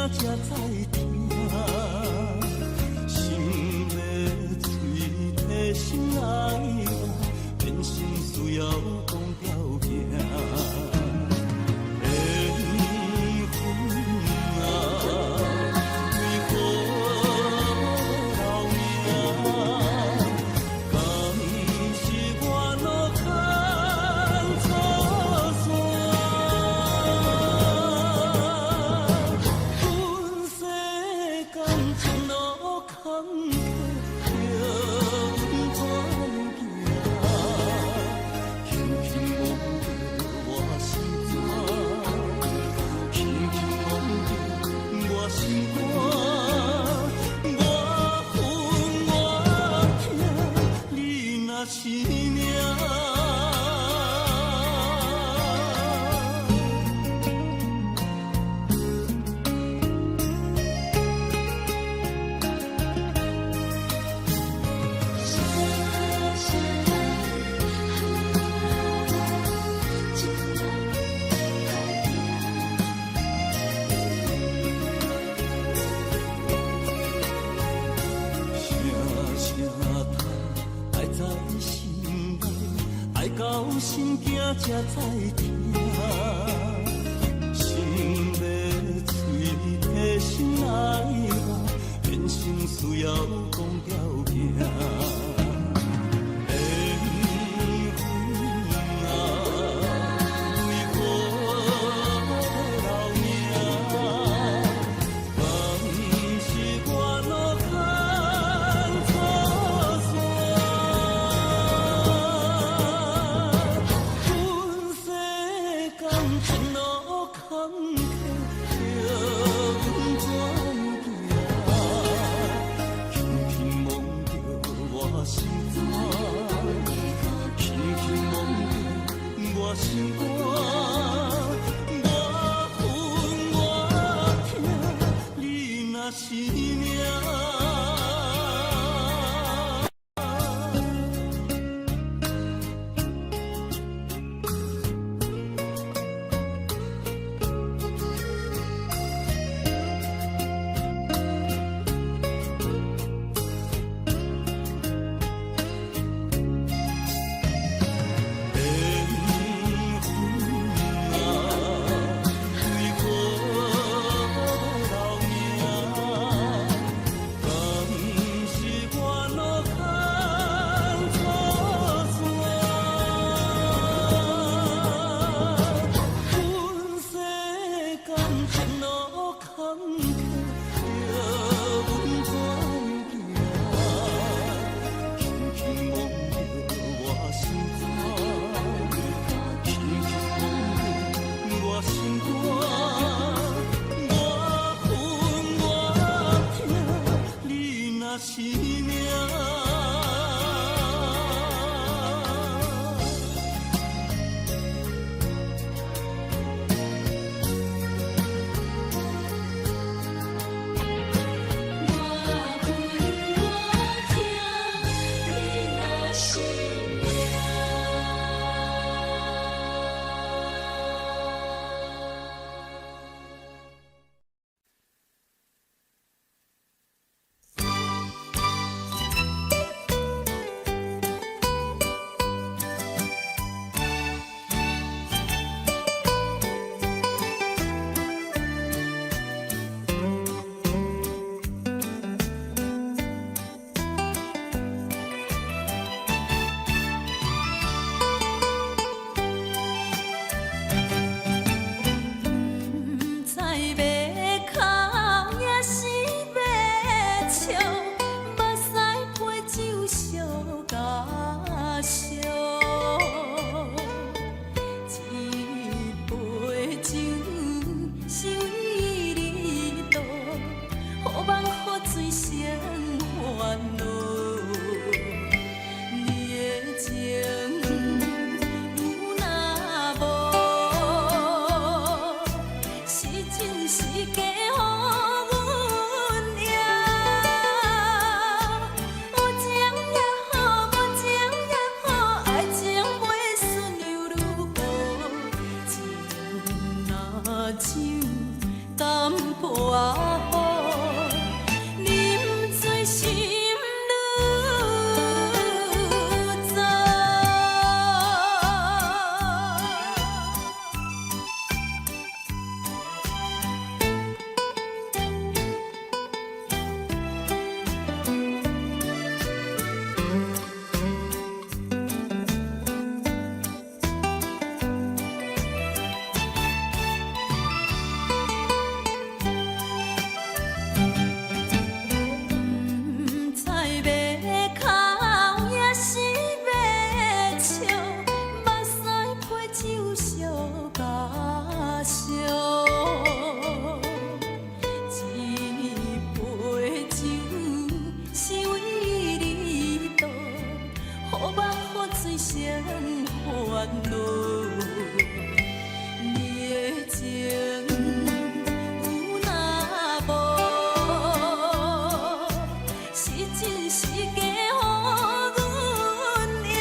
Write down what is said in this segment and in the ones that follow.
才知听，心要嘴替心爱我，变心需要讲条件。是命。到心惊才知听，心要嘴替心爱我，变心需要讲条件。心肝，我恨我痛，你若是命。是命。有情也好，无情。生烦恼。你的情有若无，是真是假予阮赢。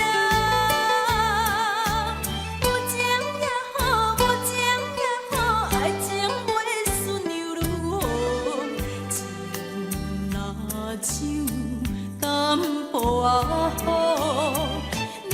有情也好，无情也好，爱情袂顺又如何？情若像淡薄仔雨。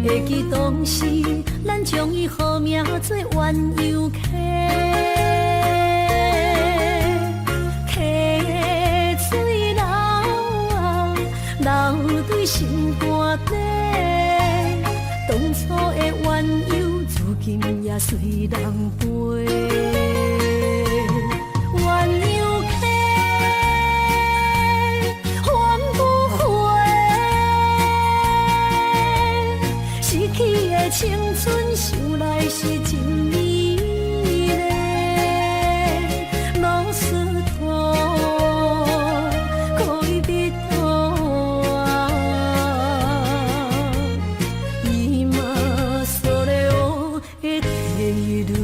会记当时，咱将伊号名做鸳鸯溪，溪水流啊，流对心肝底。当初的鸳鸯，至今也随人陪。鸳鸯溪，翻不回。逝去的青春，想来是真美丽。老师徒，可以别途啊，伊嘛所了的地路。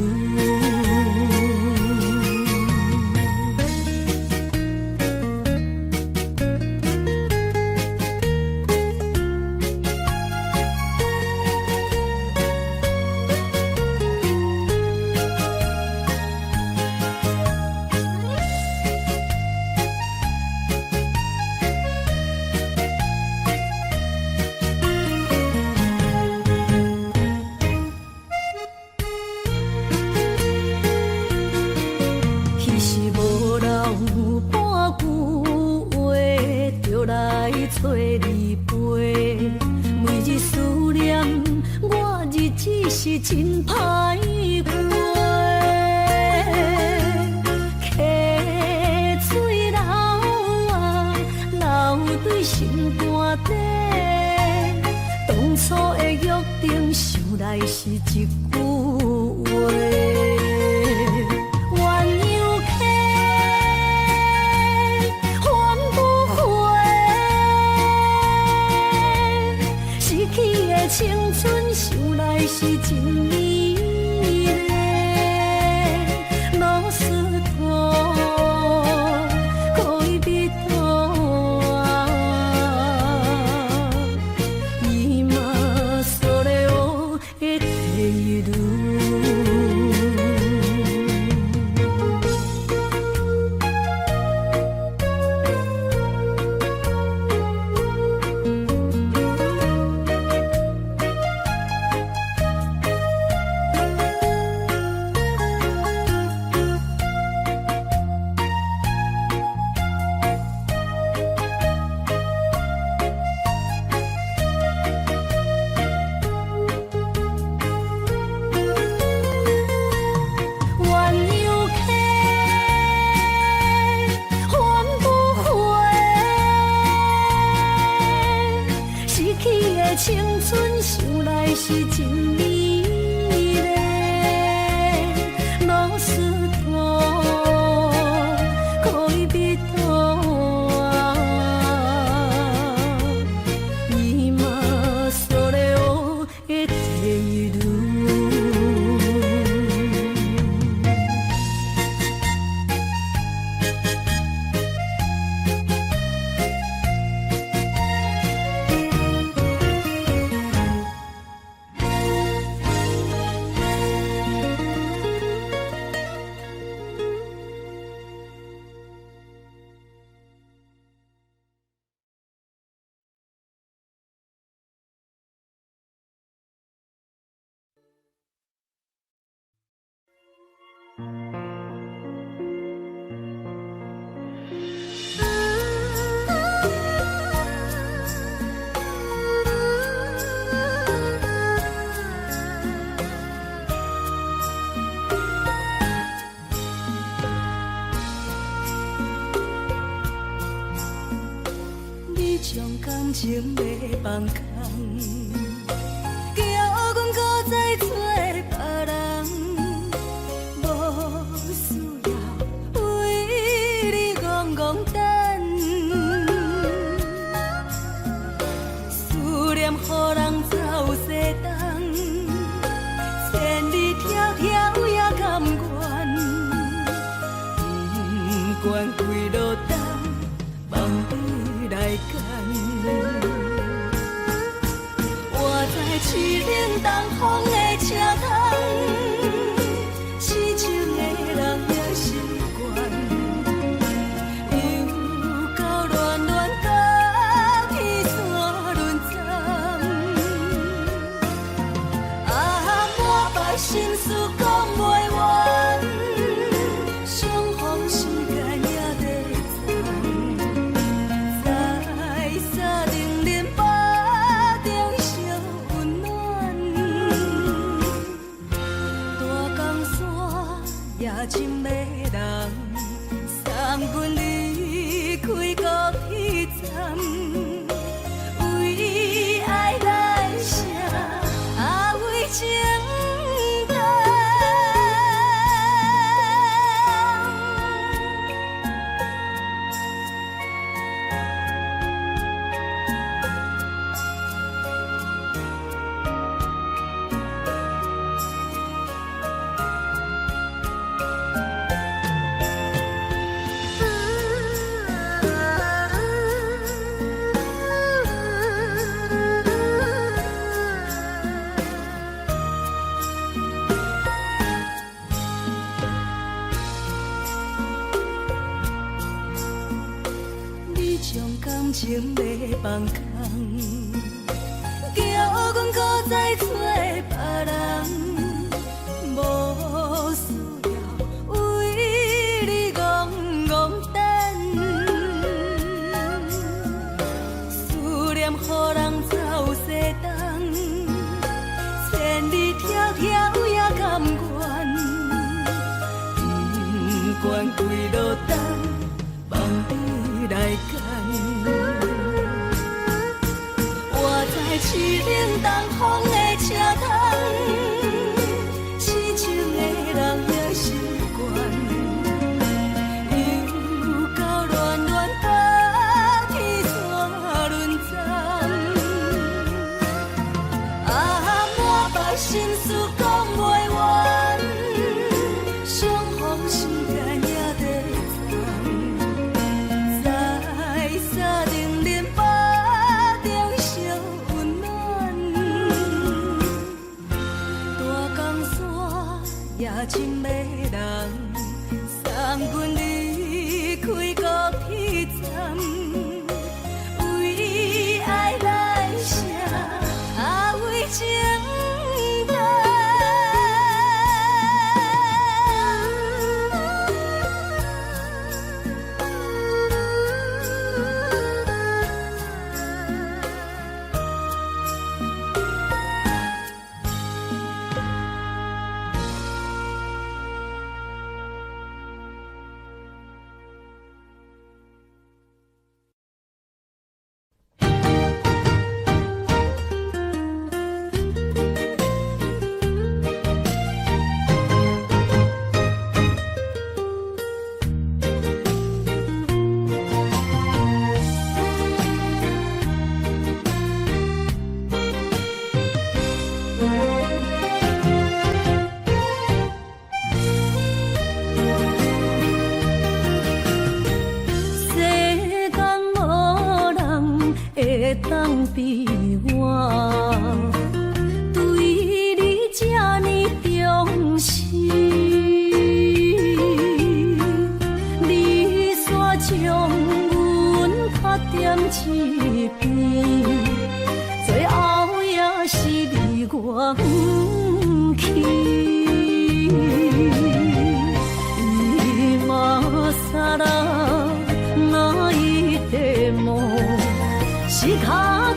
找你陪，每日思念，我日子是真歹过。溪水流啊，流对心肝底。当初的约定，想来是一句话。青春想来是真美丽，老师徒，可以别途啊，伊嘛所了的地路。情要放空，叫阮搁再做别人，无需要为你戆戆等。思念予人走西东，千里迢迢也甘愿，不管几落冬，梦里来干。我在市冷东风的车窗，痴情的人也习惯，又到乱乱甲彼山论丛。啊，满腹心事讲袂完，相逢时间也在藏，在沙丁林巴中烧温暖。大江山夜深的人，送阮离开高铁站，为爱来写，啊为情动。你将感情要放空，叫阮搁再做别人，无需要为你戆戆等。思念予人走西东，千里迢迢也甘愿，不管几落冬，梦里来干。我在市冷东风的车窗，痴情的人也习惯，又到乱乱甲彼山论丛。啊，满腹心事讲袂完，相逢时间也在藏，在沙丁林巴中烧温暖。大江山夜深的人，送阮离开高铁站，为爱来写，啊为情动。当比我对你这呢重视，你煞将阮拍点一边，最后也是离我不去。今更那一点梦。是脚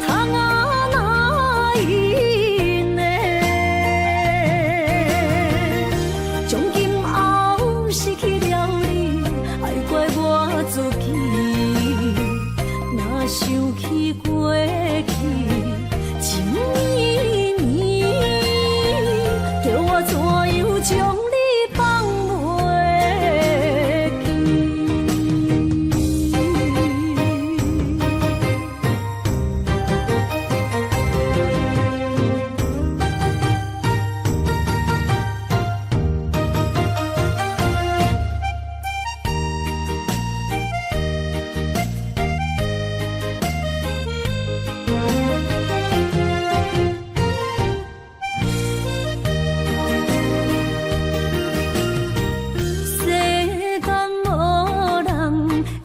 痛啊！将你放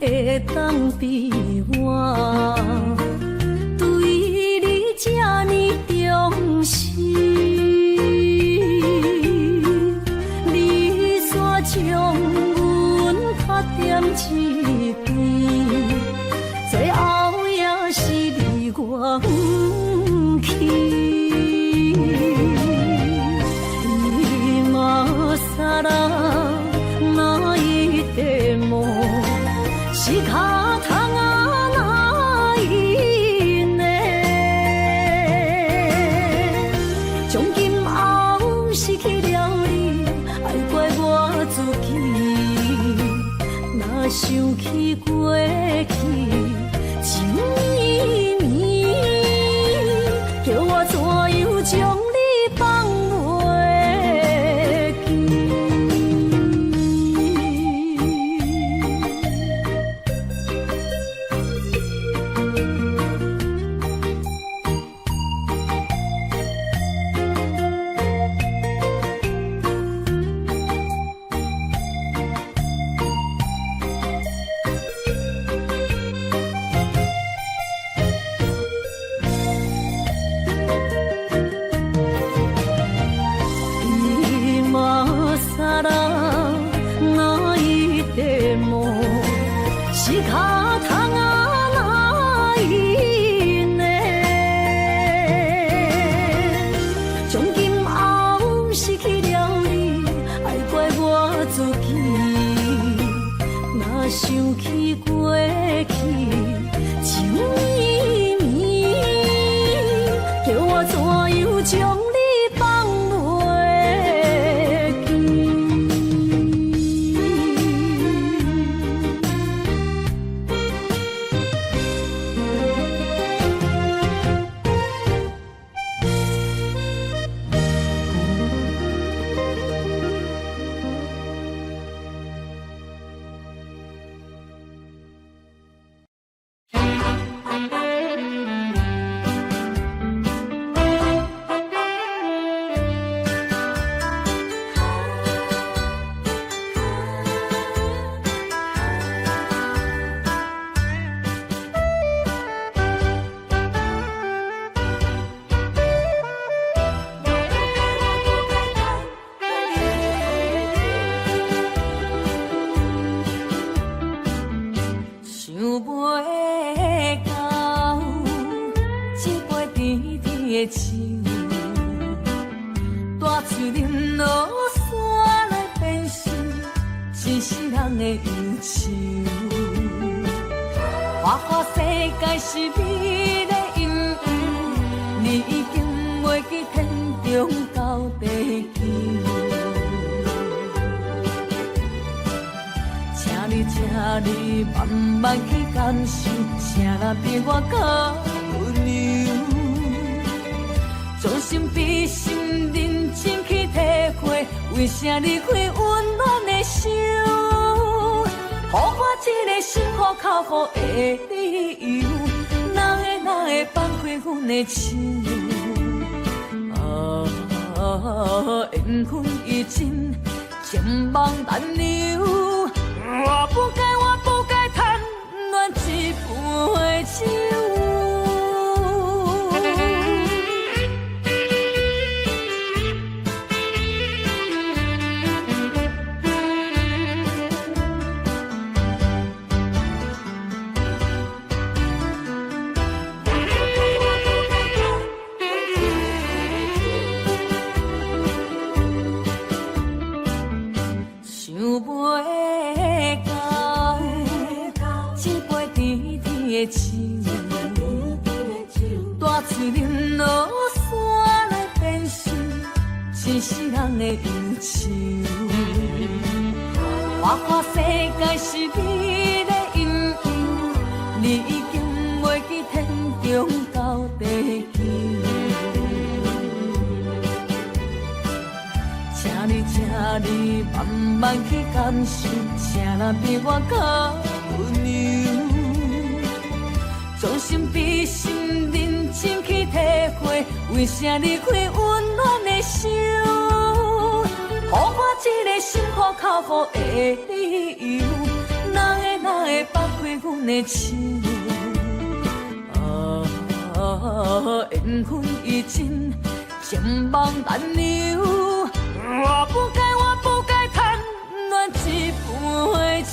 袂当比我对你这呢重视，你煞将阮拍点一边，最后也是你我不去。今さら哪一点梦？是脚痛啊，哪一呢？从今后失去了你，爱怪我自己。若想起过去情绵绵，叫我怎样将你放袂记？是脚痛啊，哪一呢？从今后失去了你，爱怪我自己。若想起过去情绵绵，叫我怎样将你放袂记？大树林落山来变成一世人的忧愁。花花世界是美的阴影，你已经袂记天中到地球。请你慢慢去感受，谁人比我更温柔？将心比心，认真去体会，为啥离开温暖的手？予我一个心苦口苦的理由，哪会放开阮的手？缘分已尽，情梦难留。我不该贪恋一杯酒。大树林落山来变成一世人的忧手。我看世界是你的阴影，你已经袂记天中到地球。请你慢慢去感受，谁人比我较温柔？将心比心，认真去体会，为啥离开温暖的手？予我一个心苦口苦的理由，哪会放开阮的手？缘分已尽，情网难留。我不该贪恋一杯酒。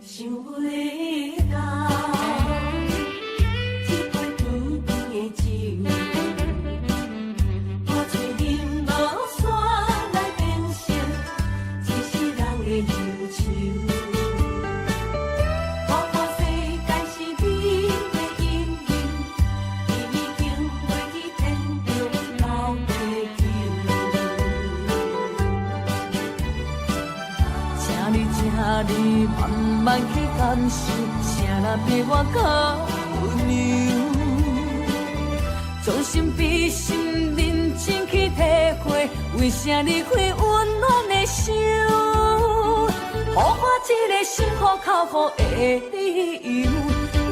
想要到一杯甜甜的酒，我醉饮落山来变成一世人的忧愁。我看世界是你的阴影，你已经袂记天中到地球。请你慢慢去感受，谁人比我较温柔？将心比心，认真去体会，为啥离开温暖的手？予我一个心苦口苦的理由，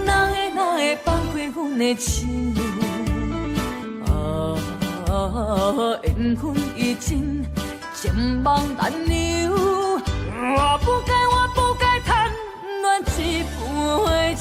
哪会放开阮的手？缘分已尽，情网难留。我不该贪恋一杯酒。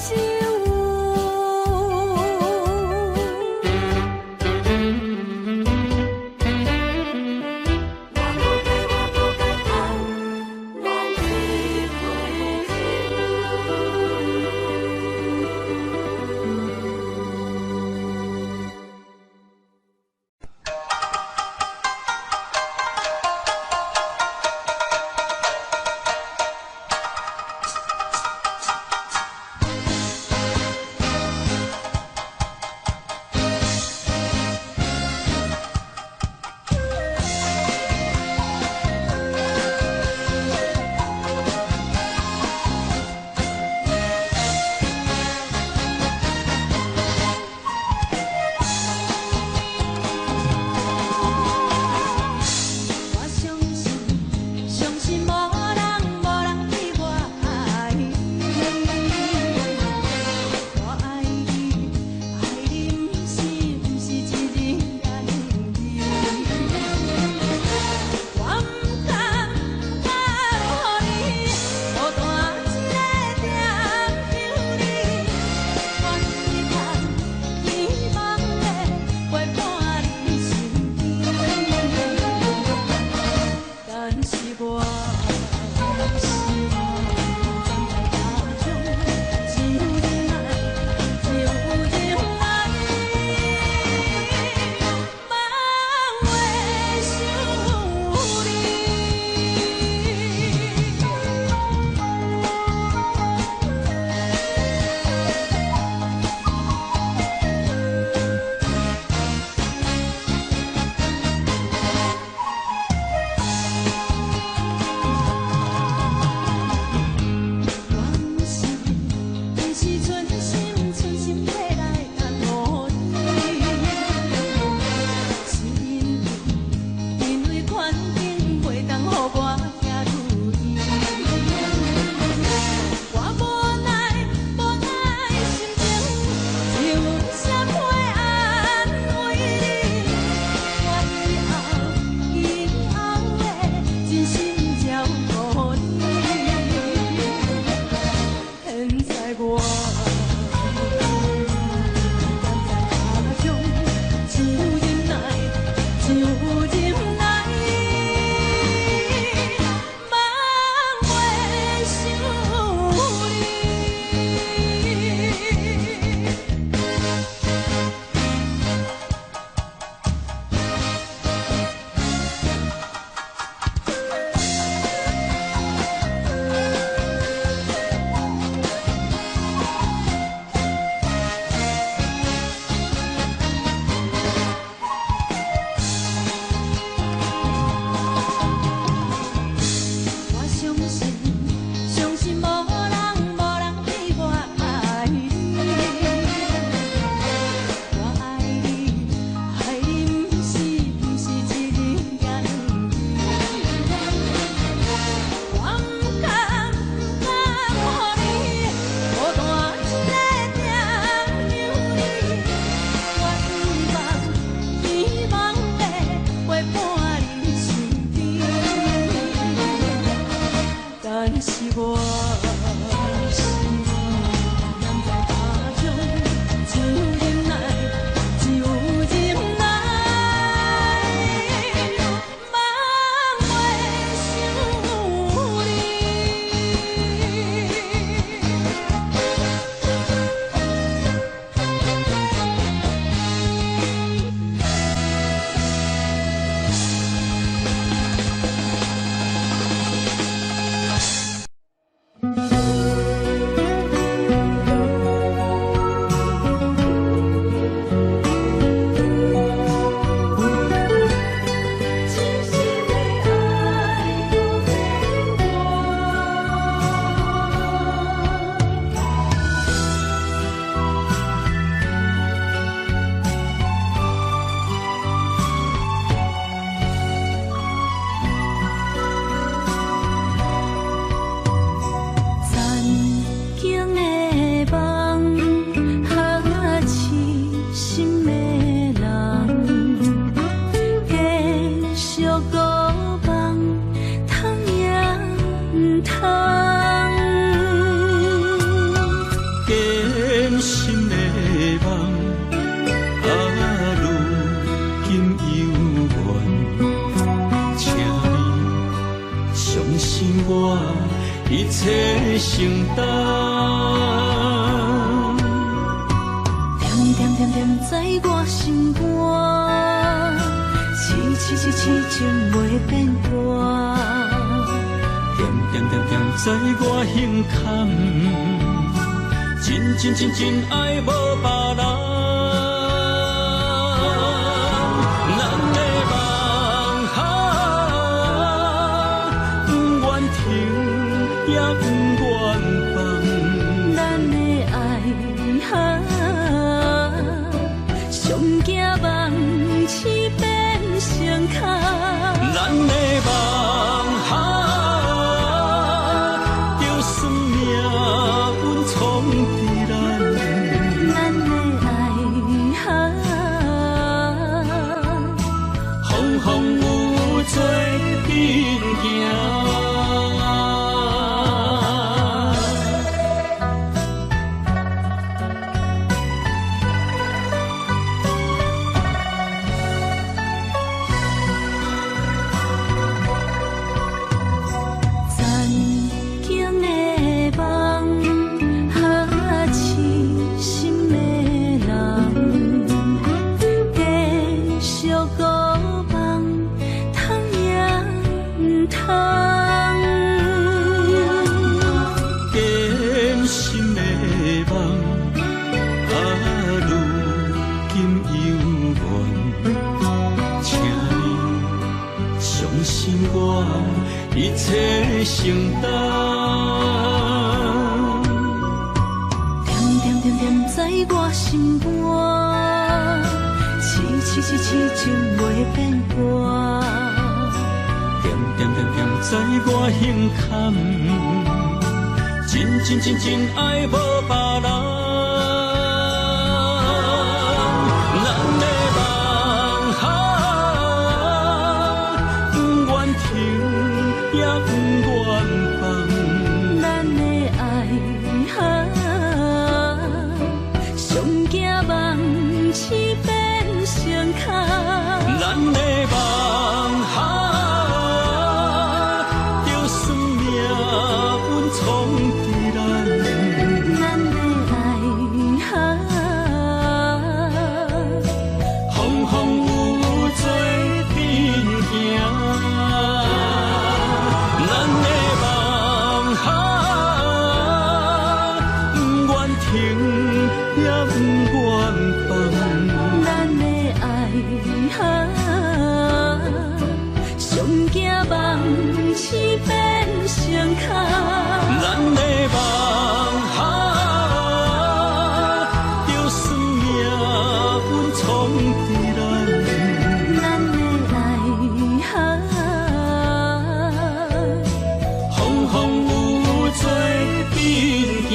幽怨，请你相信我，一切承担。点点点在我心肝，痴情袂变卦。点点点点在我胸坎，真爱无别人。咱的梦哈，不愿停也不愿放。咱的爱哈，上惊梦痴变成空。咱的梦哈，就算命运闯伫咱，咱的爱哈，风风雨雨做阵行。一切承担，点点点在我心肝，痴情袂变卦。点点在我胸坎，真爱无别人。咱的梦哈，不愿停也不愿放。咱的爱哈，上惊梦痴变成空。咱的梦哈，就算命运闯伫咱，咱的爱哈，风风雨雨做阵行。咱的梦哈，不愿停也不愿放。咱的爱哈，上惊梦痴变成空。咱的梦哈，就算命运闯伫咱，咱的爱哈，风风雨雨做阵行。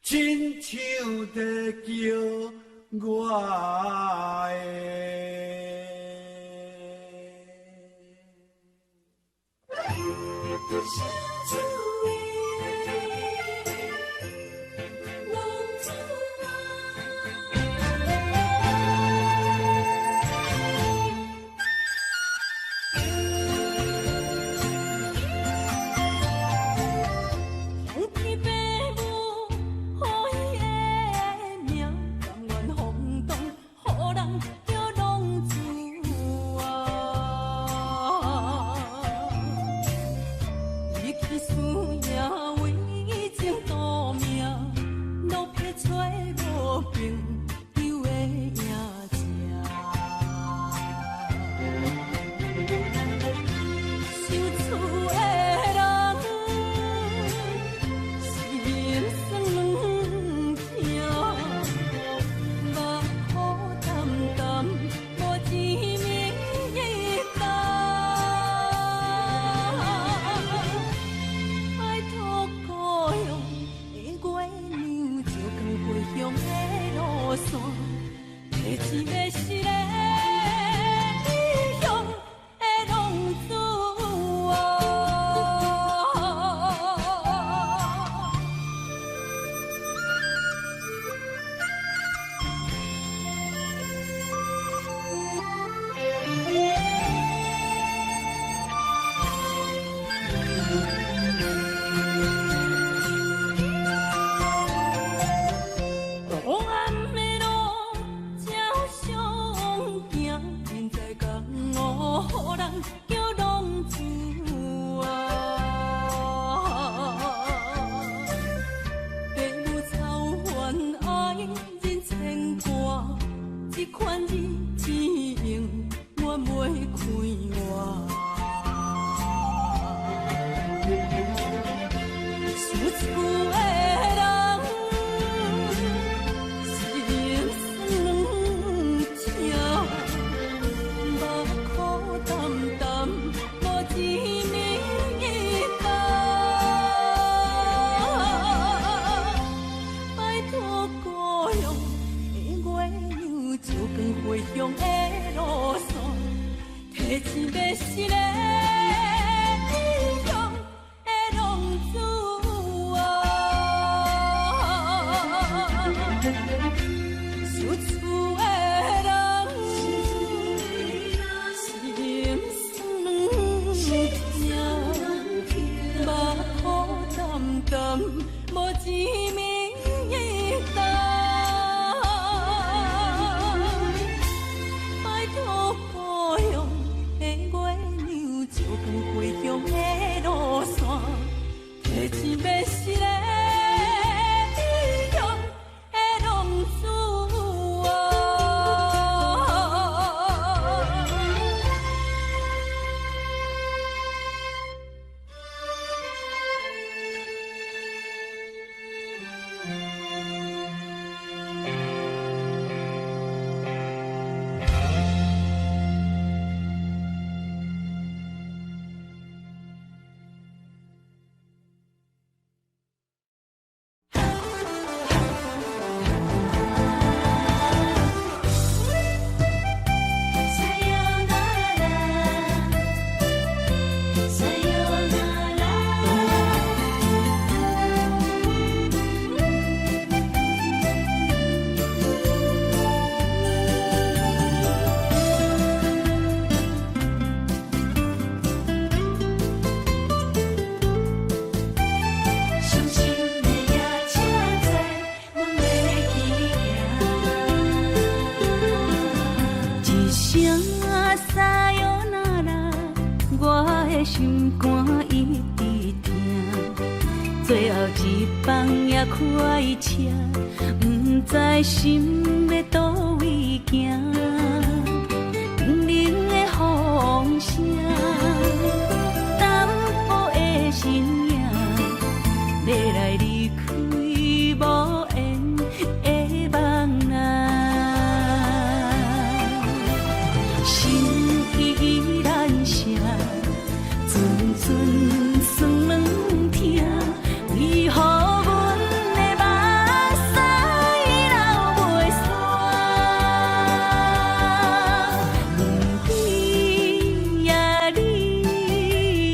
亲像在叫我思无一暝的拜托故乡的月亮，照光回乡的路线，提钱要是个异乡的浪子啊。心肝一直疼，最后一放也开车，不知心要倒位行。冷冷的风声，淡薄的身影，要来离开无缘的梦啊，心依然舍。阵阵酸软疼，为何阮的目屎流袂煞？问你呀，你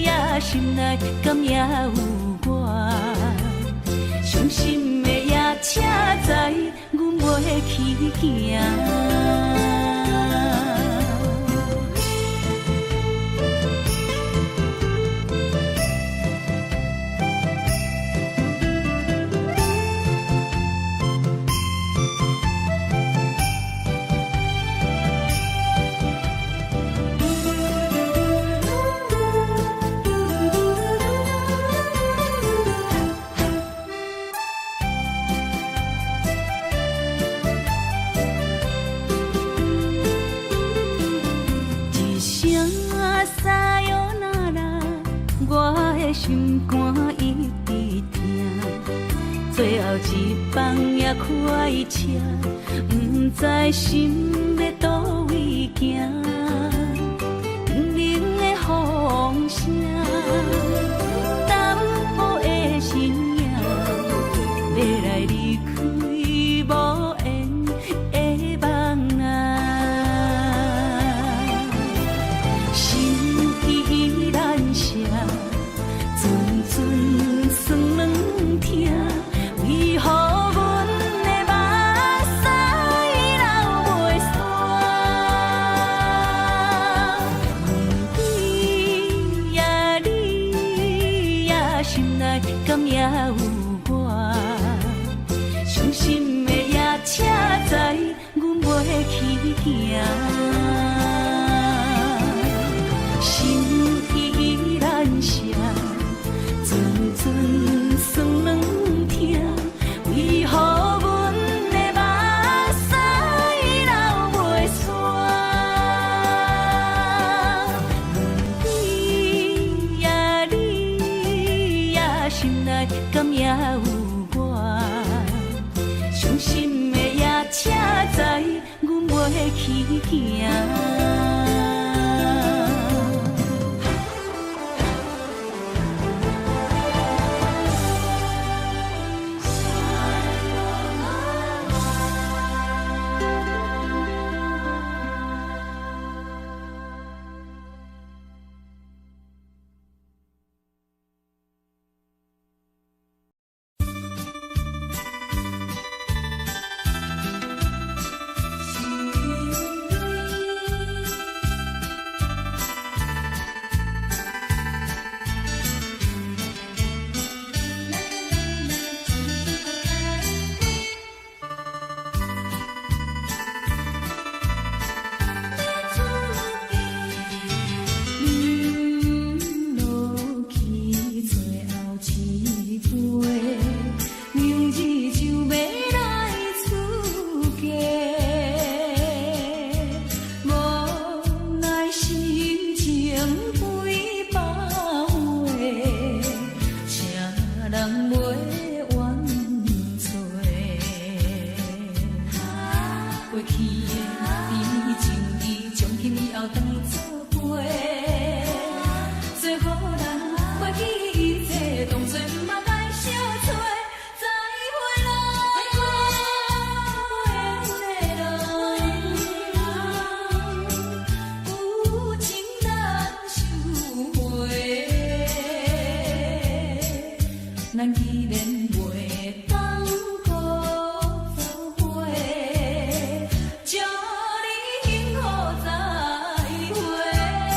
呀，心内敢也有我？伤心的夜车载，阮袂去行。心肝一直疼，最后一放也开车，不知心要倒位行。冷冷的风声，淡薄的身影，要来离开无缘的梦啊，心依然舍。阵阵酸软疼，为何阮的目屎流袂煞？问你呀，你呀，心内敢也有我？伤心的夜车载，阮袂去行。心依然舍。阵阵酸软疼，为何阮的目屎流袂煞？问你呀，你呀，心内敢也有我？伤心的夜车载，阮袂去行。咱既然袂当搁做伙，祝你幸福再会。最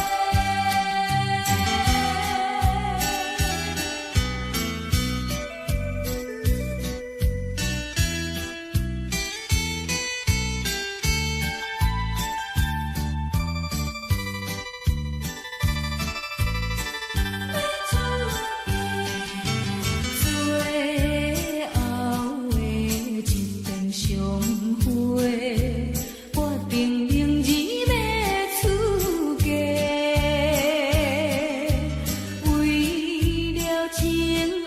后的一场相会，我定明日要出嫁。为了情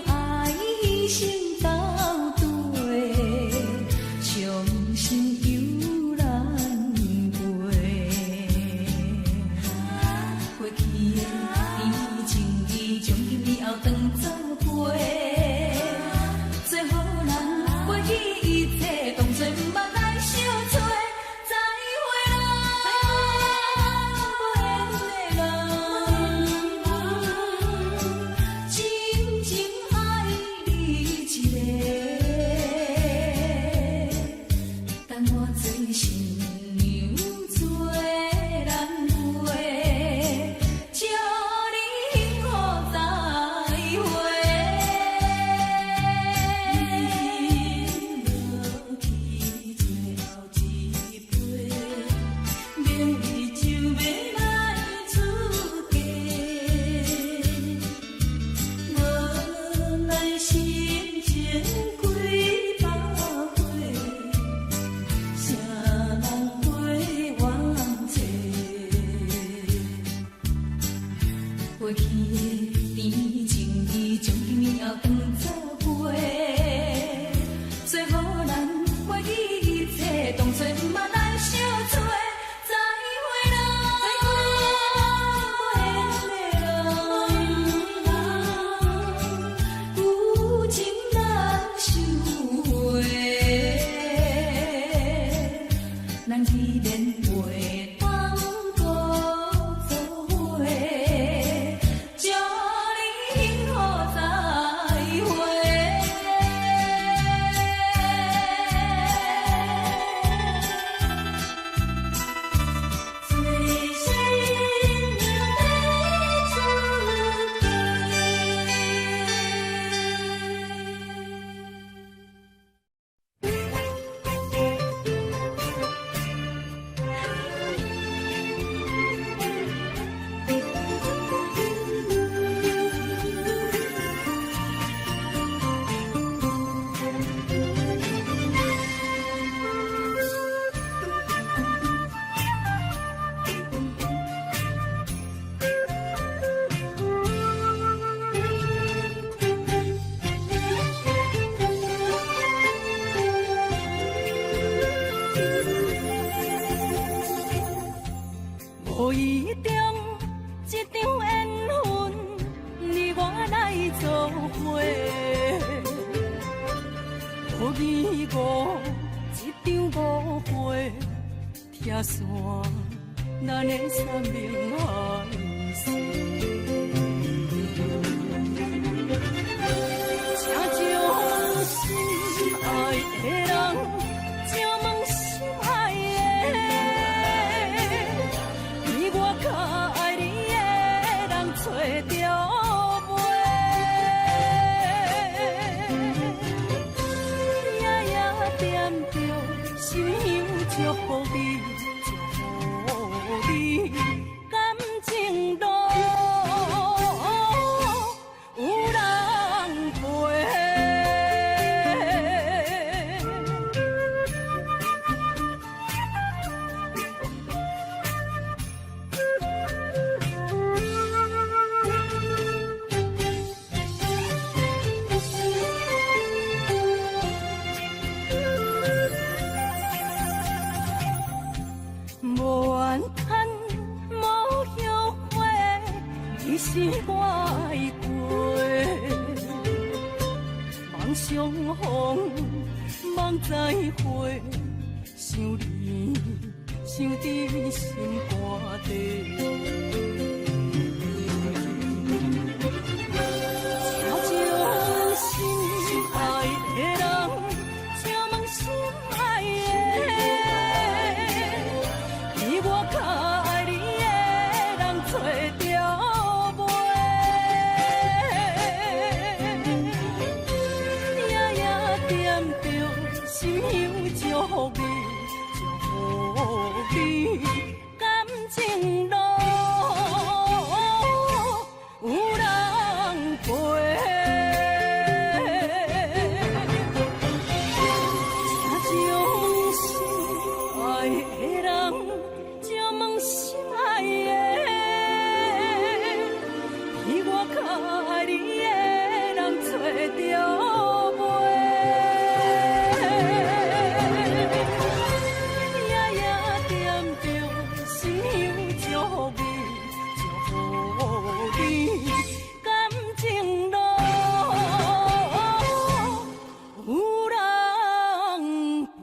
爱牺牲斗对，伤心犹难过。过去的甜情意，从今以后当作陪。最好咱袂记一切，当作毋捌来相找。再会啦，不缘的人，真情爱你一个。等我做新娘，做咱陪，祝你幸福再会。你落去最后一杯，明日就要来出嫁。无奈心情几百回，谁人陪我找？过去的甜情意，从今以后当作陪。最好咱袂记一切，当作毋捌来相找。再会啦，有情难收回。咱既然袂当搁做伙，祝你幸福再会。最新娘要出无一定一场缘分，你我来做伙。无义误一场误会，拆散咱的三明海誓。请将心爱的人，请问心爱的。比我较爱你的人找着袂，夜夜惦着心香祝福你，祝福你感情路有人陪。无怨叹，无后悔，你是我的过。梦相逢，梦再会，想你，想伫心肝底。请将心靠你的人找着袂，夜夜点着心香祝福你，祝福你感情路有人陪。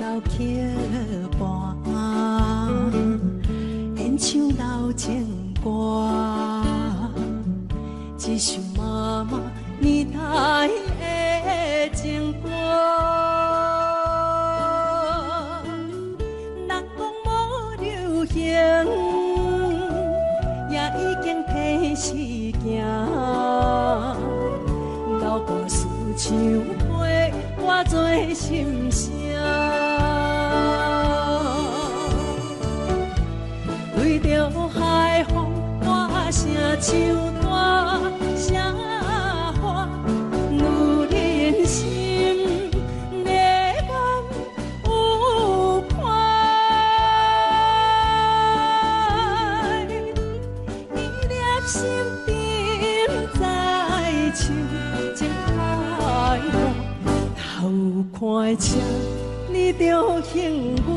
老曲伴，演唱老情歌，一首妈妈年代的情歌。人讲无流行，也已经替时行。老歌思唱陪我做心声。对着海风，歌声唱大声花，女人心夜晚有伴，伊粒心顶在唱情爱歌，头看车你着幸我。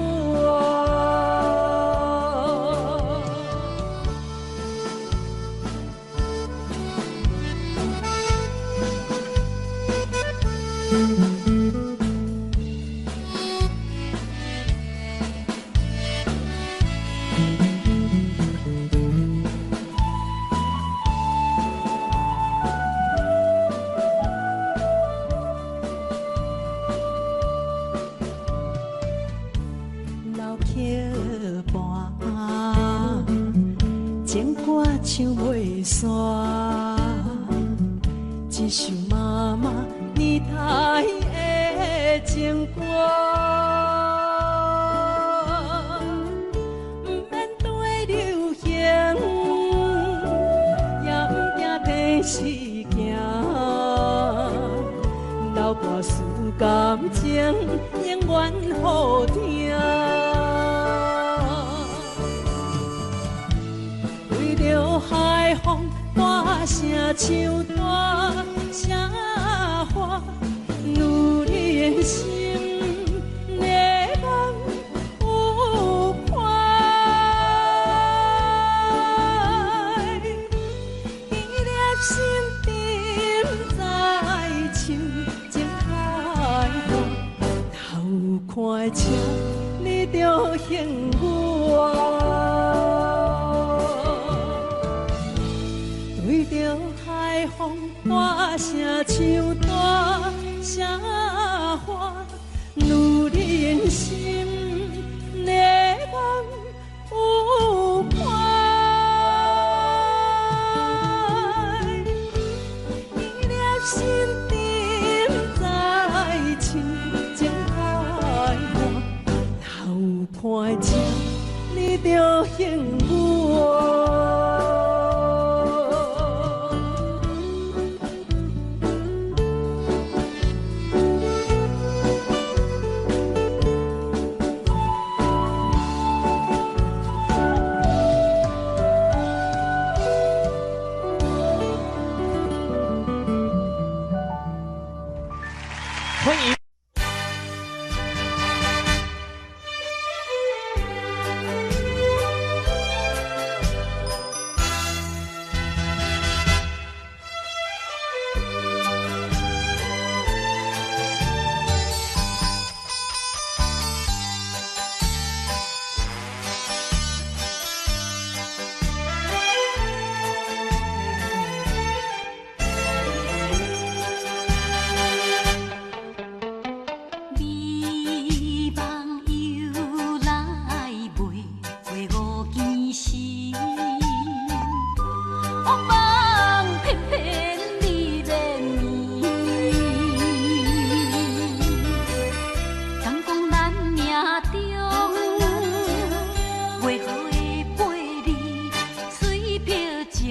老曲伴，情歌唱袂煞，一首妈妈年代的情歌。不免对流行，也不惊替时行。老歌思感情，永远好听。对着海风，歌声唱大声花，女人心夜晚有伴，伊粒心顶在唱情爱歌，头看车你着幸我。对着海风，歌声唱大声花，女人心夜晚有伴，伊粒心顶在唱情爱歌，头看车你着幸我。欢迎。时，往往偏偏你怜悯。敢讲咱命中袂好的陪你，随便将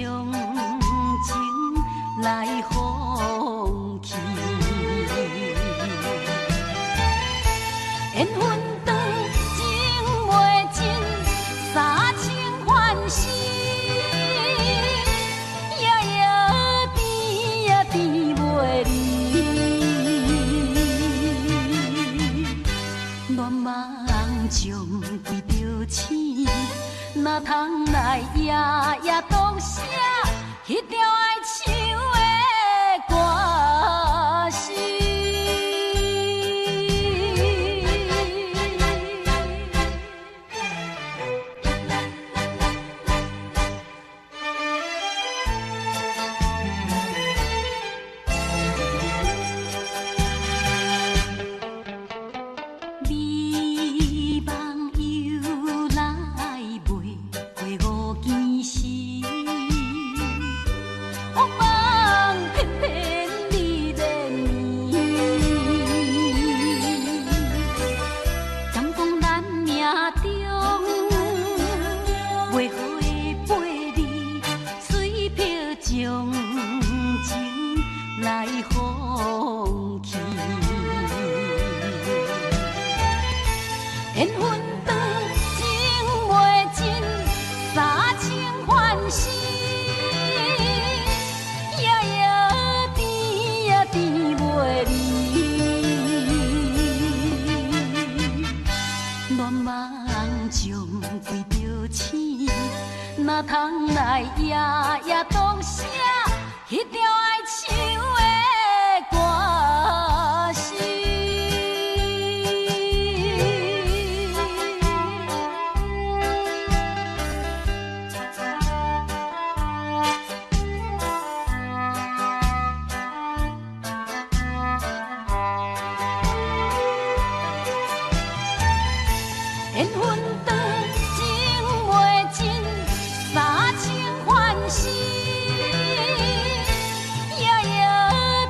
情来放弃。缘分长情袂尽，三情换死，夜夜甜呀甜袂离。乱梦中对着醒，哪通来夜夜当写迄条爱唱的歌词。美梦又来袂过五更时，往往偏偏你怜悯。敢讲咱命中袂好的陪你，随便将情来放弃。缘分长情袂尽，三情换死，夜夜甜呀甜袂离。乱梦中对着醒，哪通来夜夜当写迄条爱唱的歌词。缘分长情袂尽，三情换死，夜夜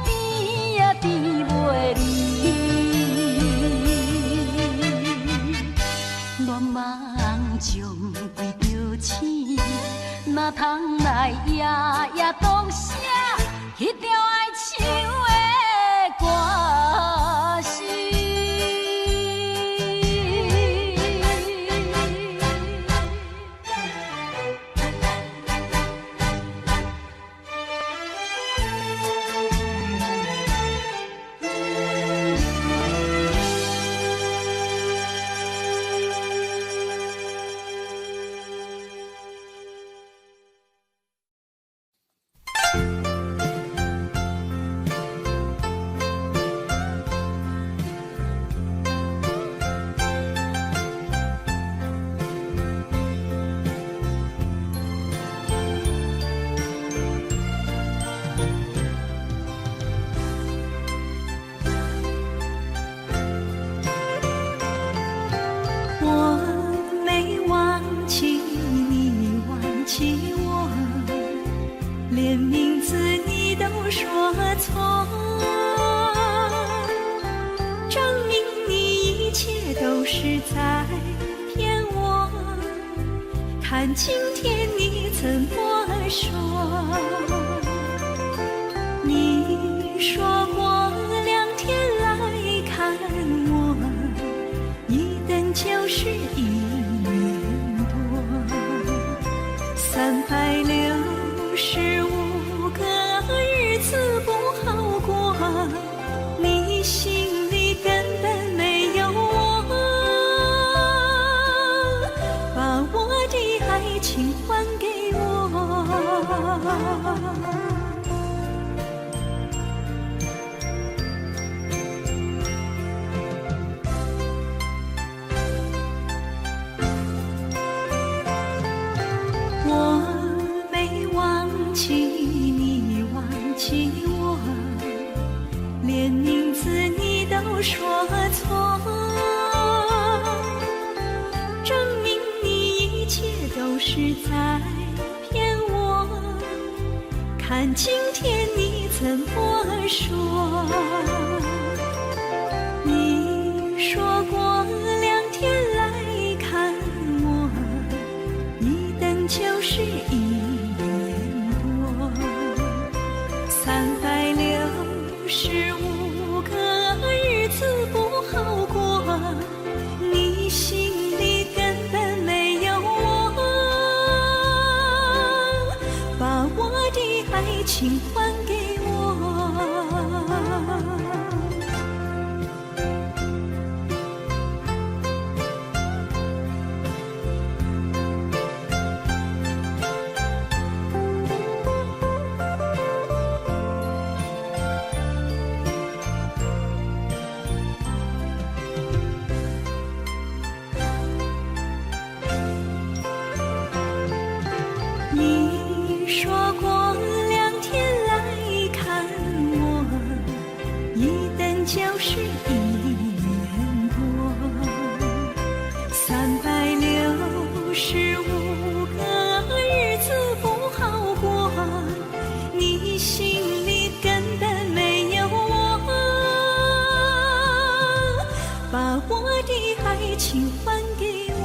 甜呀甜袂离。乱梦中对着醒，哪通来夜夜当写迄条爱唱的歌词。错，证明你一切都是在骗我。看今天你怎么说？你说过2天来看我，一等就是1年多，365个日子不好过，你心里根本没有我，把我的爱情还给我。连名字你都说错，证明你一切都是在骗我。看今天你怎么说？你说过2天来看我，一等就是1年多。365个日子不好过，你心里根本没有我，把我的爱情还给我。你说过2天来看我，一等就是1年多。365个日子不好过，你心里根本没有我，把我的爱情还给我。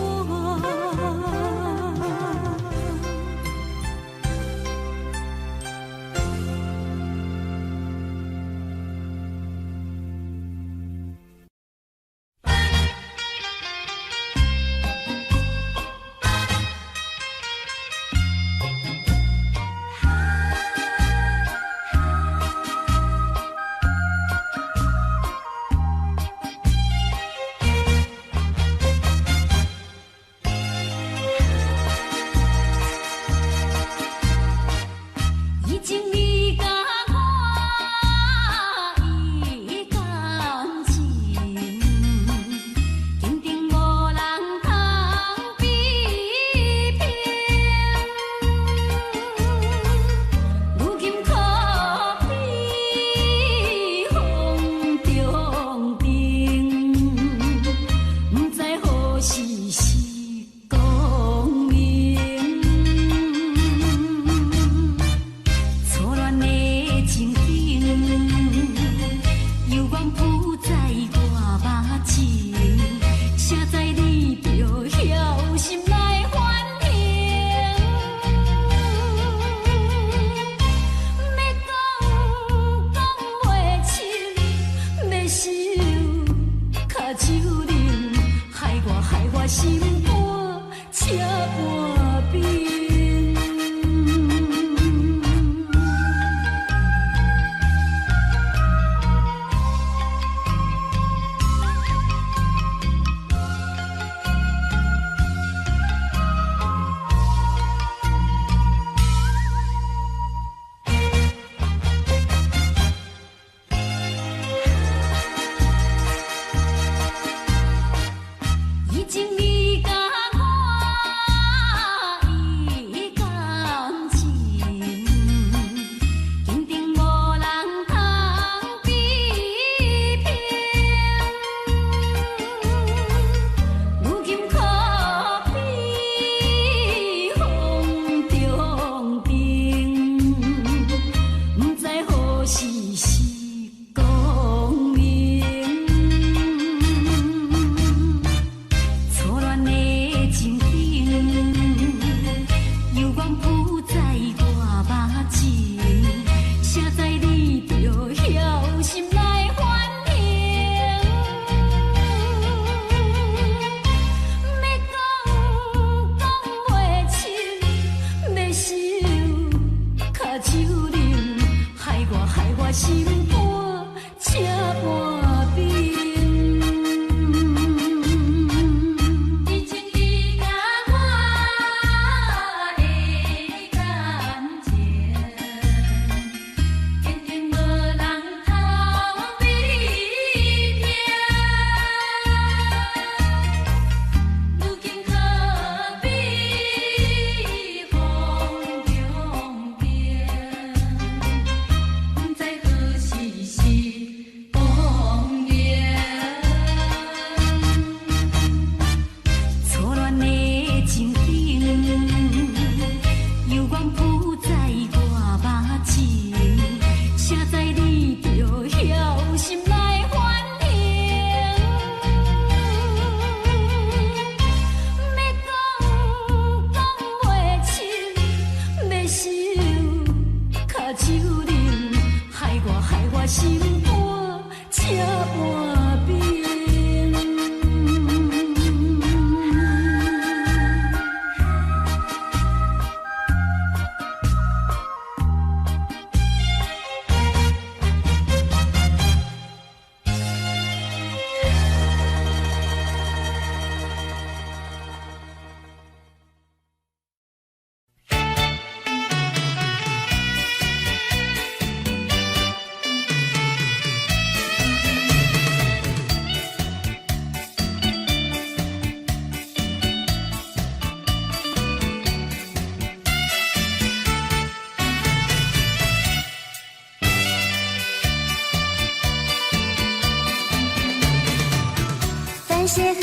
谢河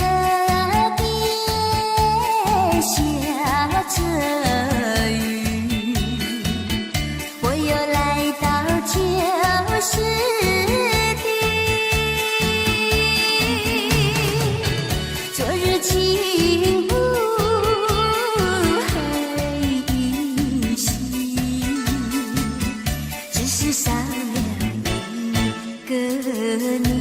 边下着雨，我又来到旧时地。昨日情雾黑依稀，只是少了一个你。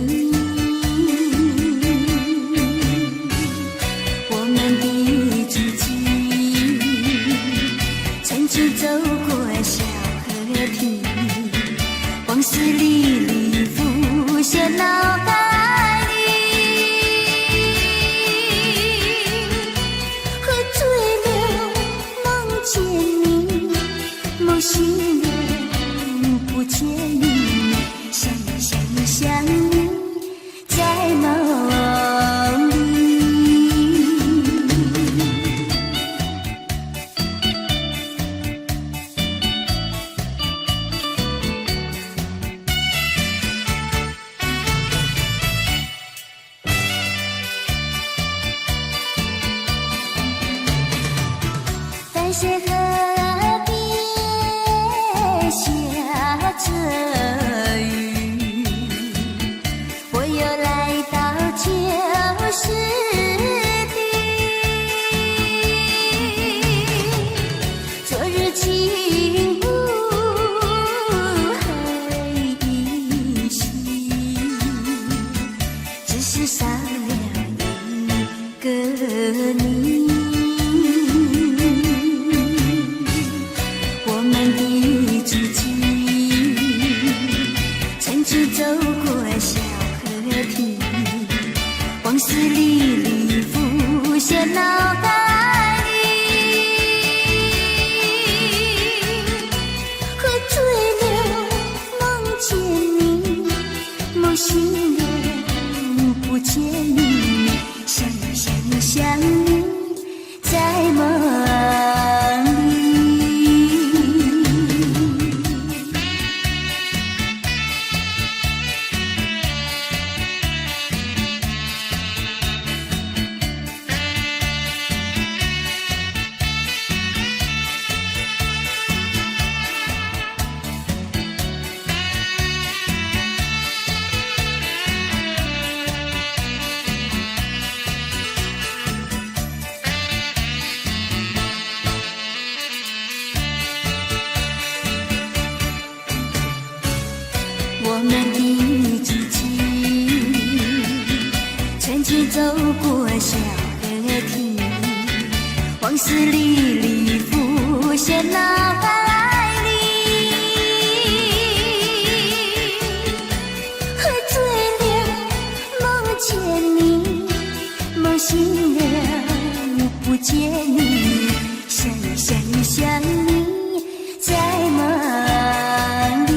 走过小河堤，往事历历浮现脑海里。喝醉了，梦见你，梦醒了，不见你，想你，在梦里。淡水河边下着雨，我又来到旧时地。昨日情雾黑依稀，只是少了一个你。走过小河堤，往事历历浮现脑海里。喝醉了，梦见你，梦醒了，不见你，想你，在梦里。我们的知己，曾经走过小河堤，往事历历浮现脑海里。喝醉了，梦见你，梦醒了，不见你，想你，在梦里。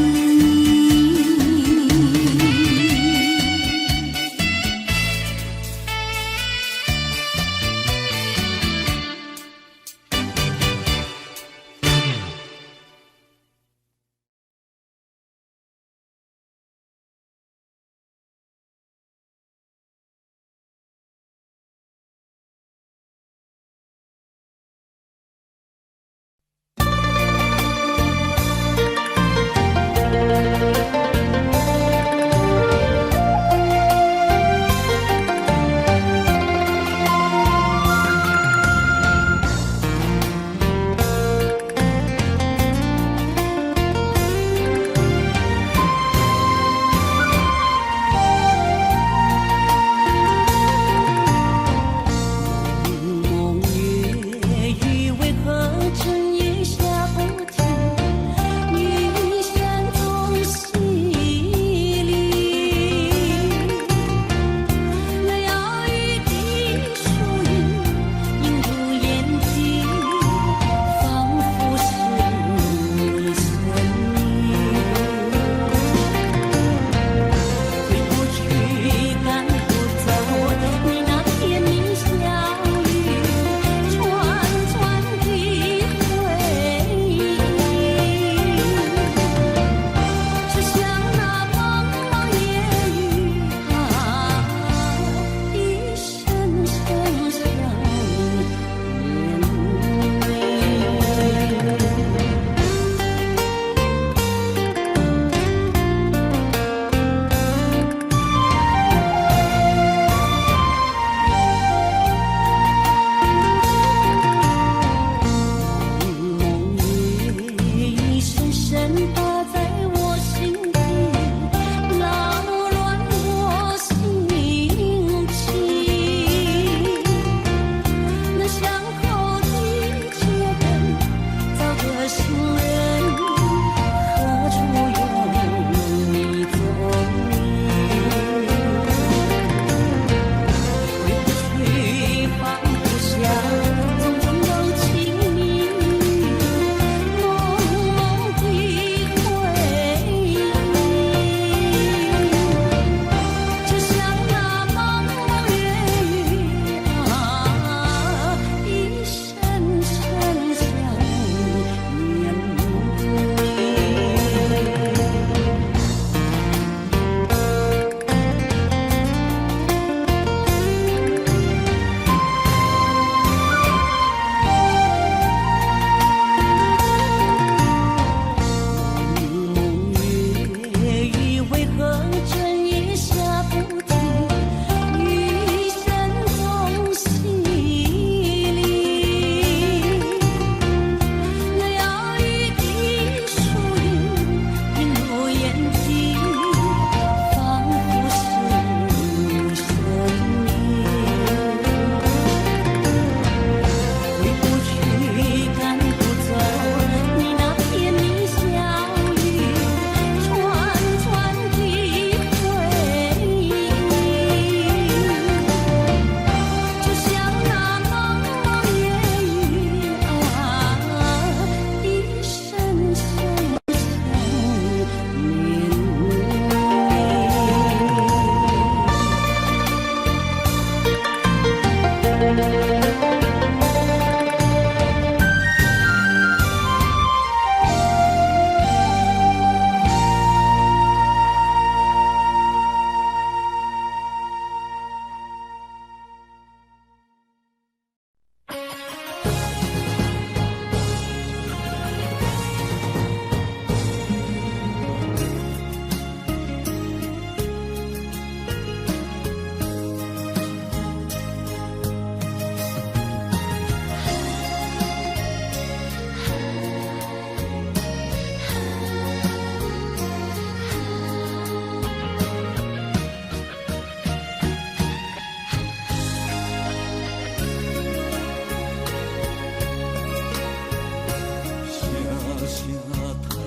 通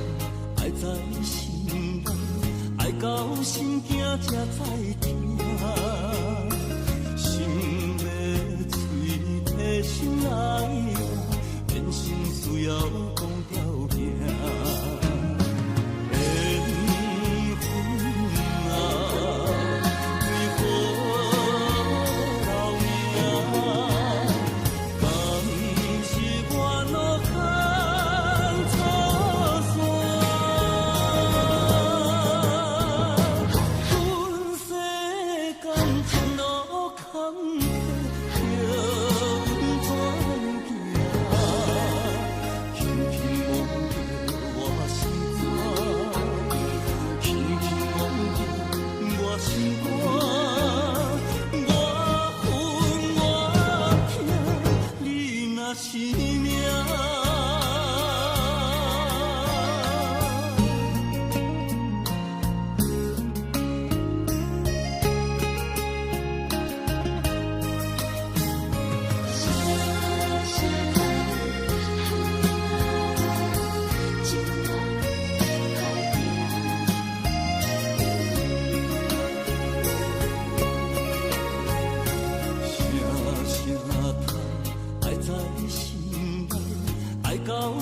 爱在心内，爱到心惊才知听。心要嘴提心来话，变成需要讲条件。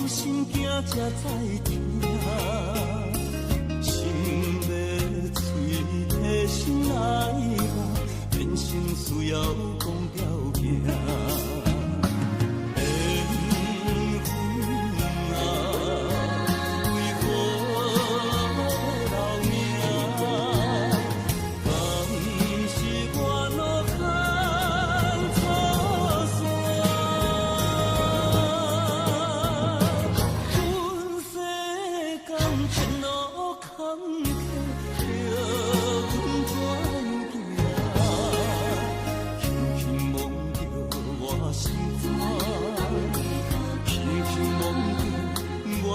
心惊才知听，心要嘴提心来话，变成需要讲条件。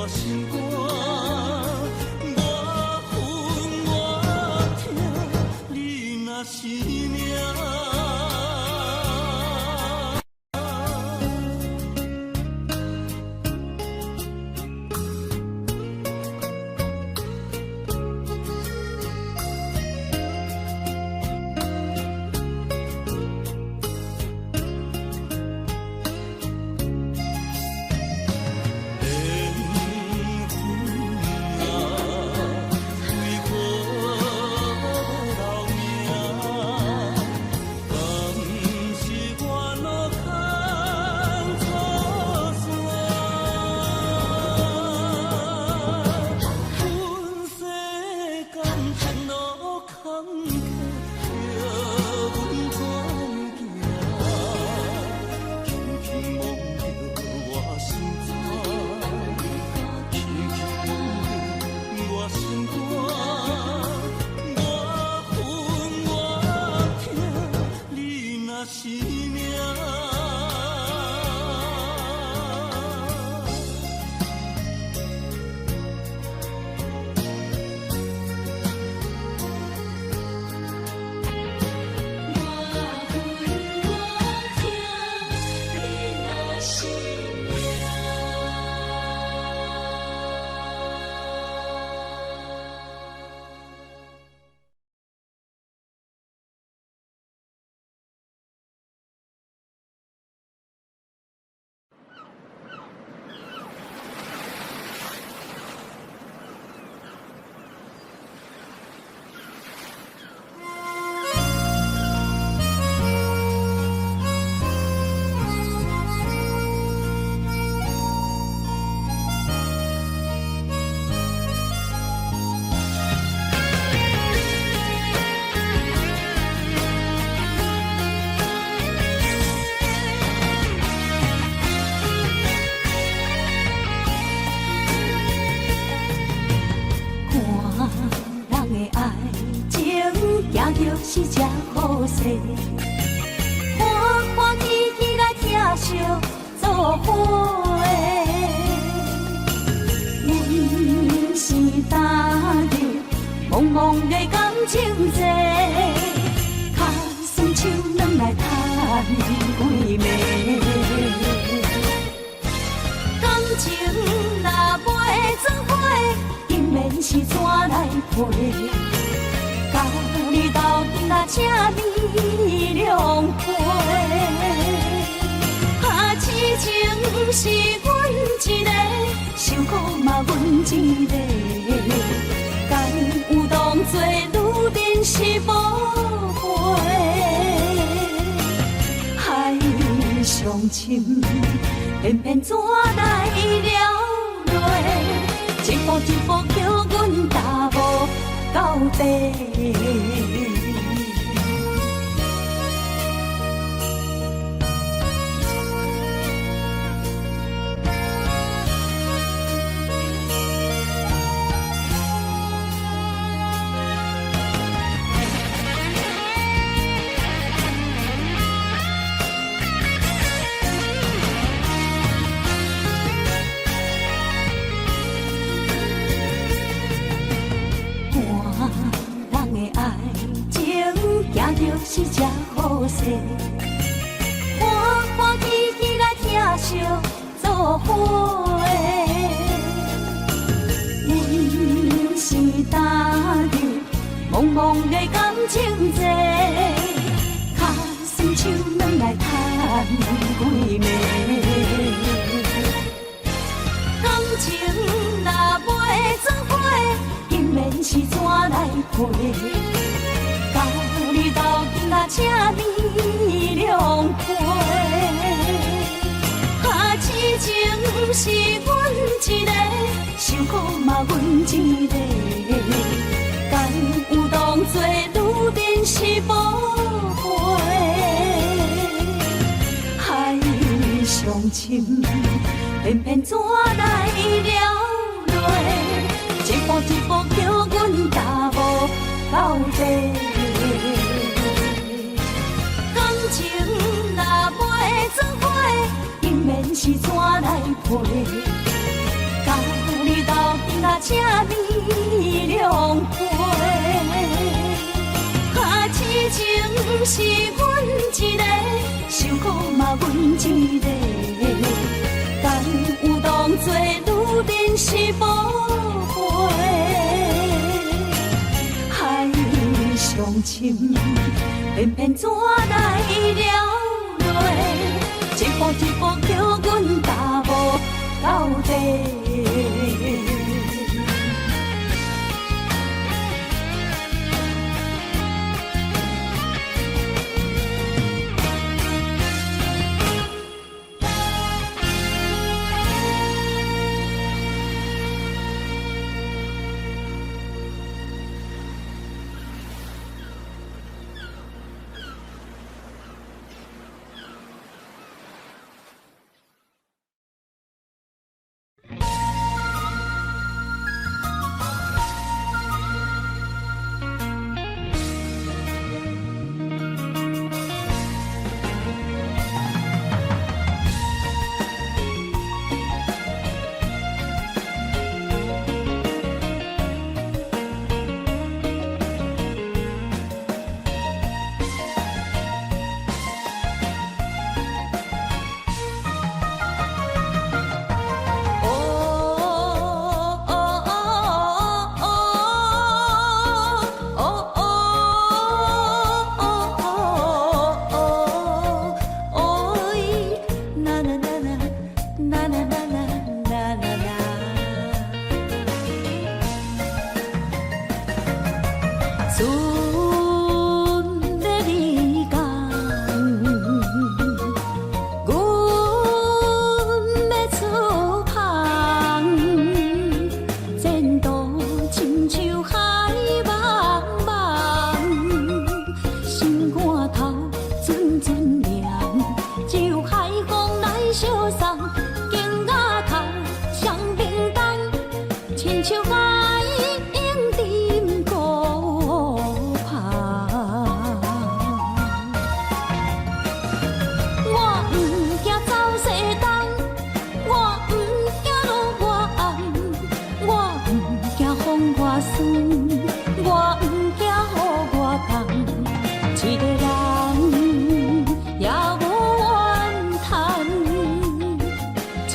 心肝，我恨我痛，你若是命。是这好势，欢欢喜喜来疼惜做伙的，阮是踏入茫茫的感情际，脚酸手软来叹几暝，感情若袂是怎来陪？甲你斗阵啊，这呢凉皮。啊，痴情是阮一个，受苦嘛阮一个。敢有当作女人是无悔？海上深，偏偏怎来了落？一步一步叫阮踏无到底。是只好势，欢欢喜喜来疼惜做伙。因是踏入茫茫的感情债，脚酸手软来叹几暝。感情若袂做伙，因免是怎来陪？你斗阵啊，这呢凉皮。啊，痴情是阮一个，受苦嘛阮一个。敢有当作女人是无悔？海上深，偏偏怎来了落？一步一步叫阮踏无到底。感情若袂做伙，因免是怎来陪？甲你斗阵啊，这呢凉皮。啊，痴情是阮一个，受苦嘛阮一个。敢有当作女人是无悔？海上深，偏偏怎来了落？一步一步叫阮踏无到底。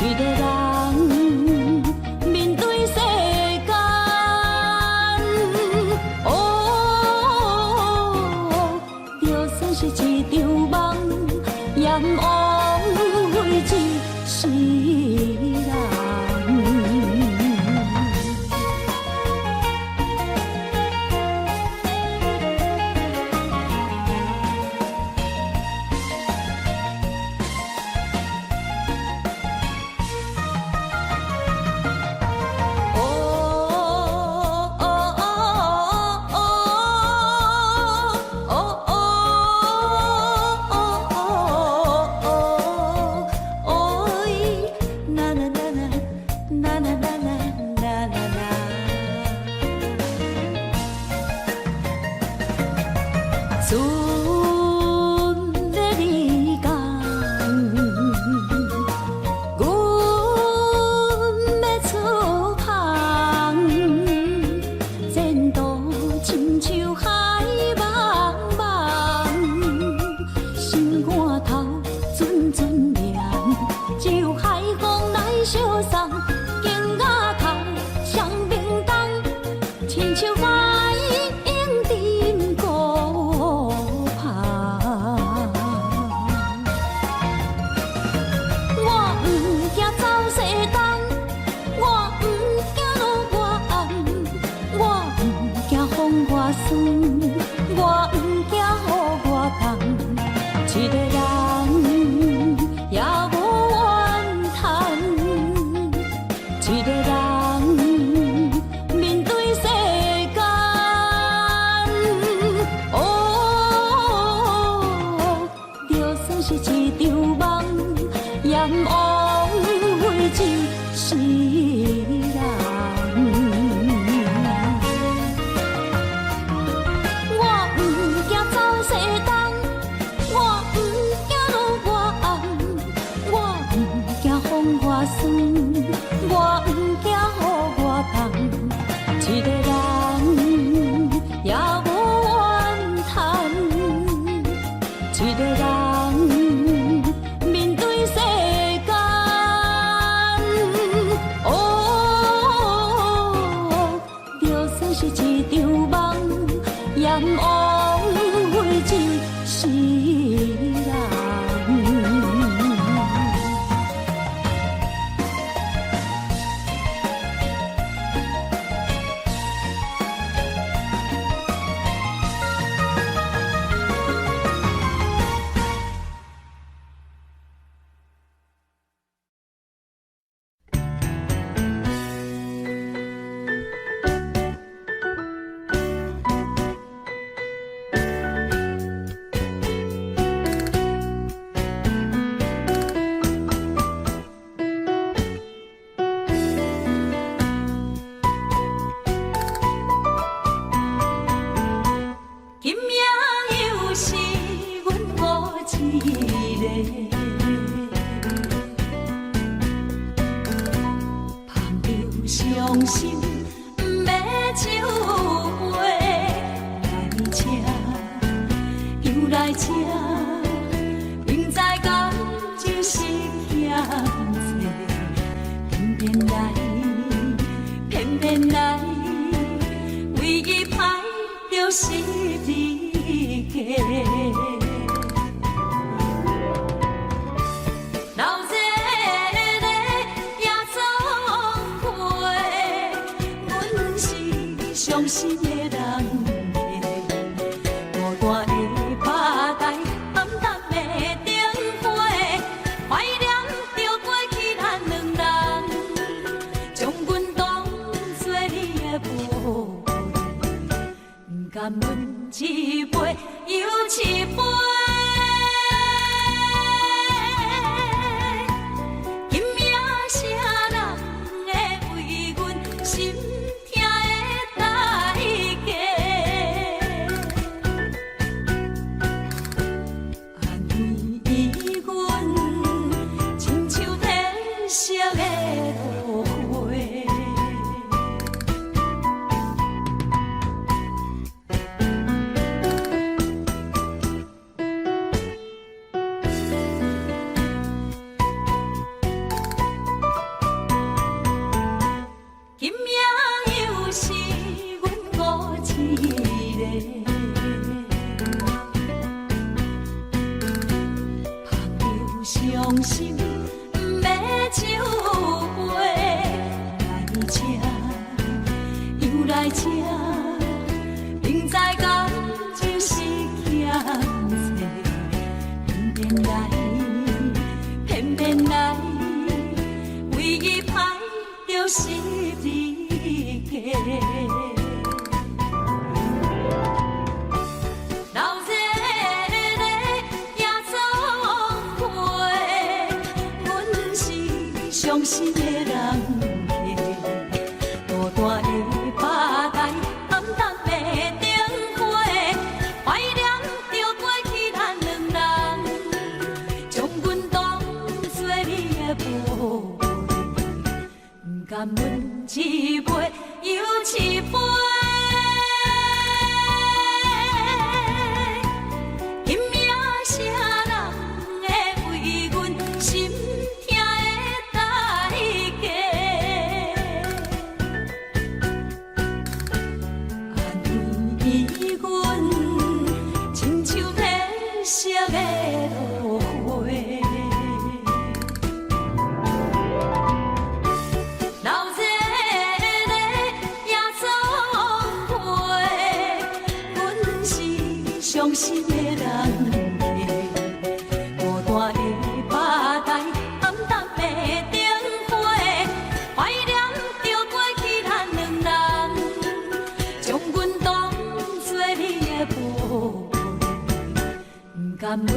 一个人面对世间。酸，我不惊予我放，一个人也无怨叹，一个人面对世间，就算是一场梦，也毋枉费一世人。我不惊走西东，我不惊路外红，我不惊风外酸，我不惊雨外放，一个人也无怨叹，一个人面对世间，就算是一场梦，也毋枉费一世人。今夜又是阮孤一个，捧着伤心不要酒杯，来吃又来吃，明知感情是欠债，偏偏来，偏偏来，为伊歹着是你家。老热热夜总会，阮是伤心的人孤单的巴台，暗淡的灯火，怀念着过去咱两人，将阮当作你的无恋，不甘阮一杯又一杯。今夜啥人会为阮心痛的代价？安慰阮，亲像天色的落花。今夜又是阮孤一个，捧着伤心不要酒杯，来吃又来吃，明知感情是欠债，偏偏来，偏偏来，为伊歹着是你家。老热热夜总会，阮是伤心的人孤单的巴台，暗淡的灯火，怀念着过去咱两人，将阮当作你的无恋，不甘阮一杯又一杯。今夜啥人会为阮心痛的代价？安慰阮，亲像天色的落花。老热热夜总会，心的人嘞，孤单的巴台，暗淡的灯花，怀念着过去咱两人，将阮当作你的宝贝，不甘阮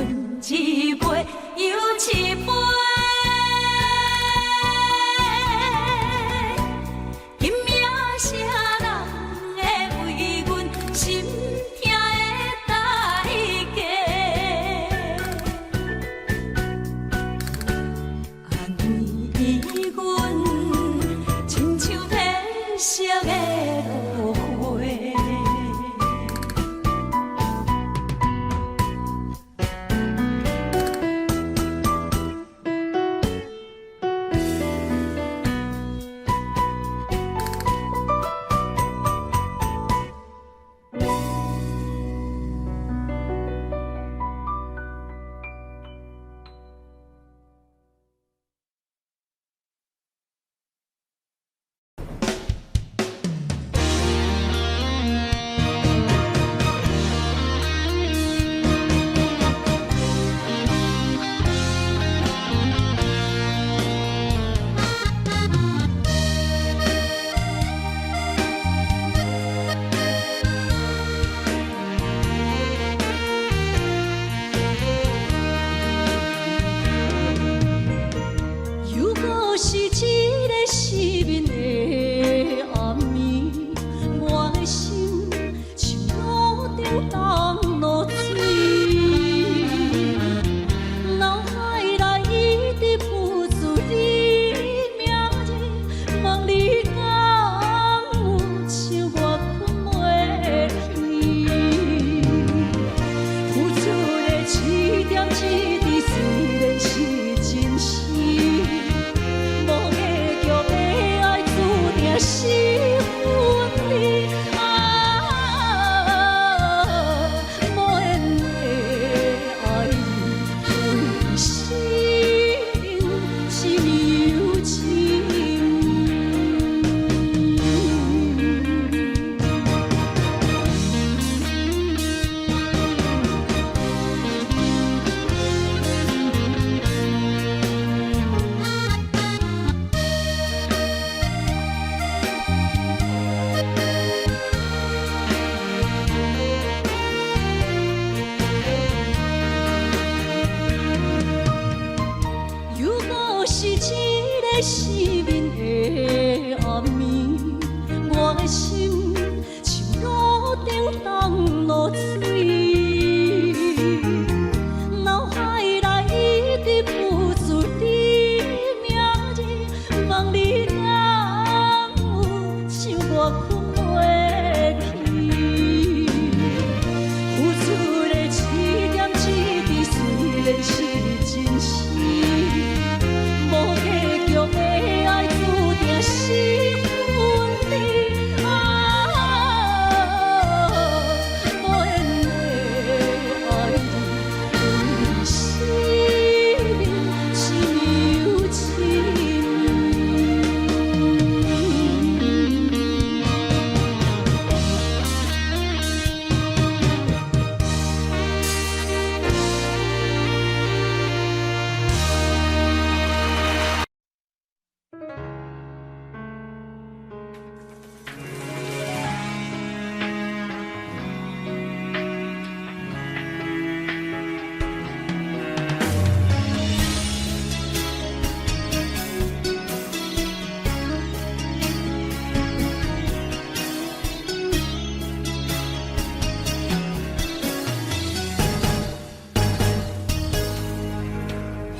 一杯又一杯。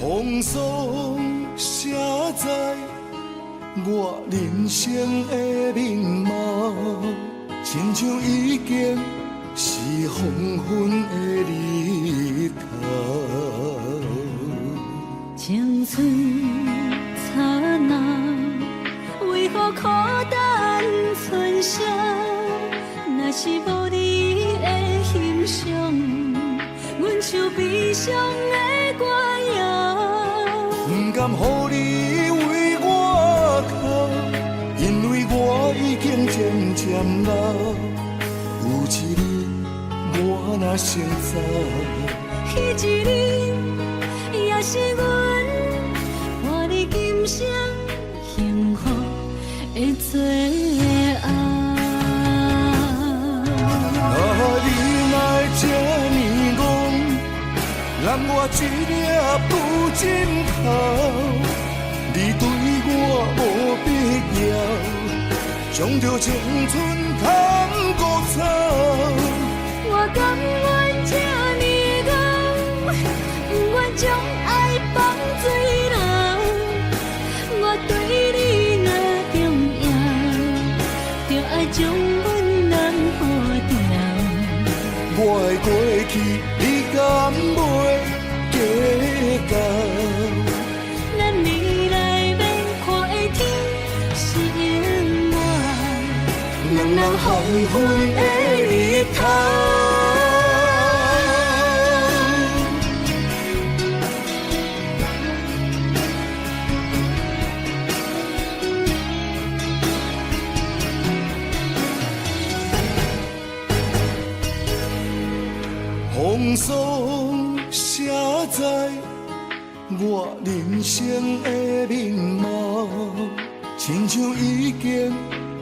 风霜写在我人生的面貌，亲像已经是黄昏的日头。青春刹那，为何孤单春宵？若是无你的欣赏，阮就悲伤的歌谣。不甘予你为我哭，因为我已经渐渐老。有一日我我若成早。彼一日也是阮看你今生幸福的最后。你若这呢戆，揽我一粒布枕头，你对我无必要，将着青春通古草。我甘愿这呢戆，不愿将爱放水流。我对你若重要，就爱将阮人付掉。我的过去，你敢袂计较？咱未来免看的天是永远，两人黄昏的日头。风霜写在我人生的面貌，亲像已经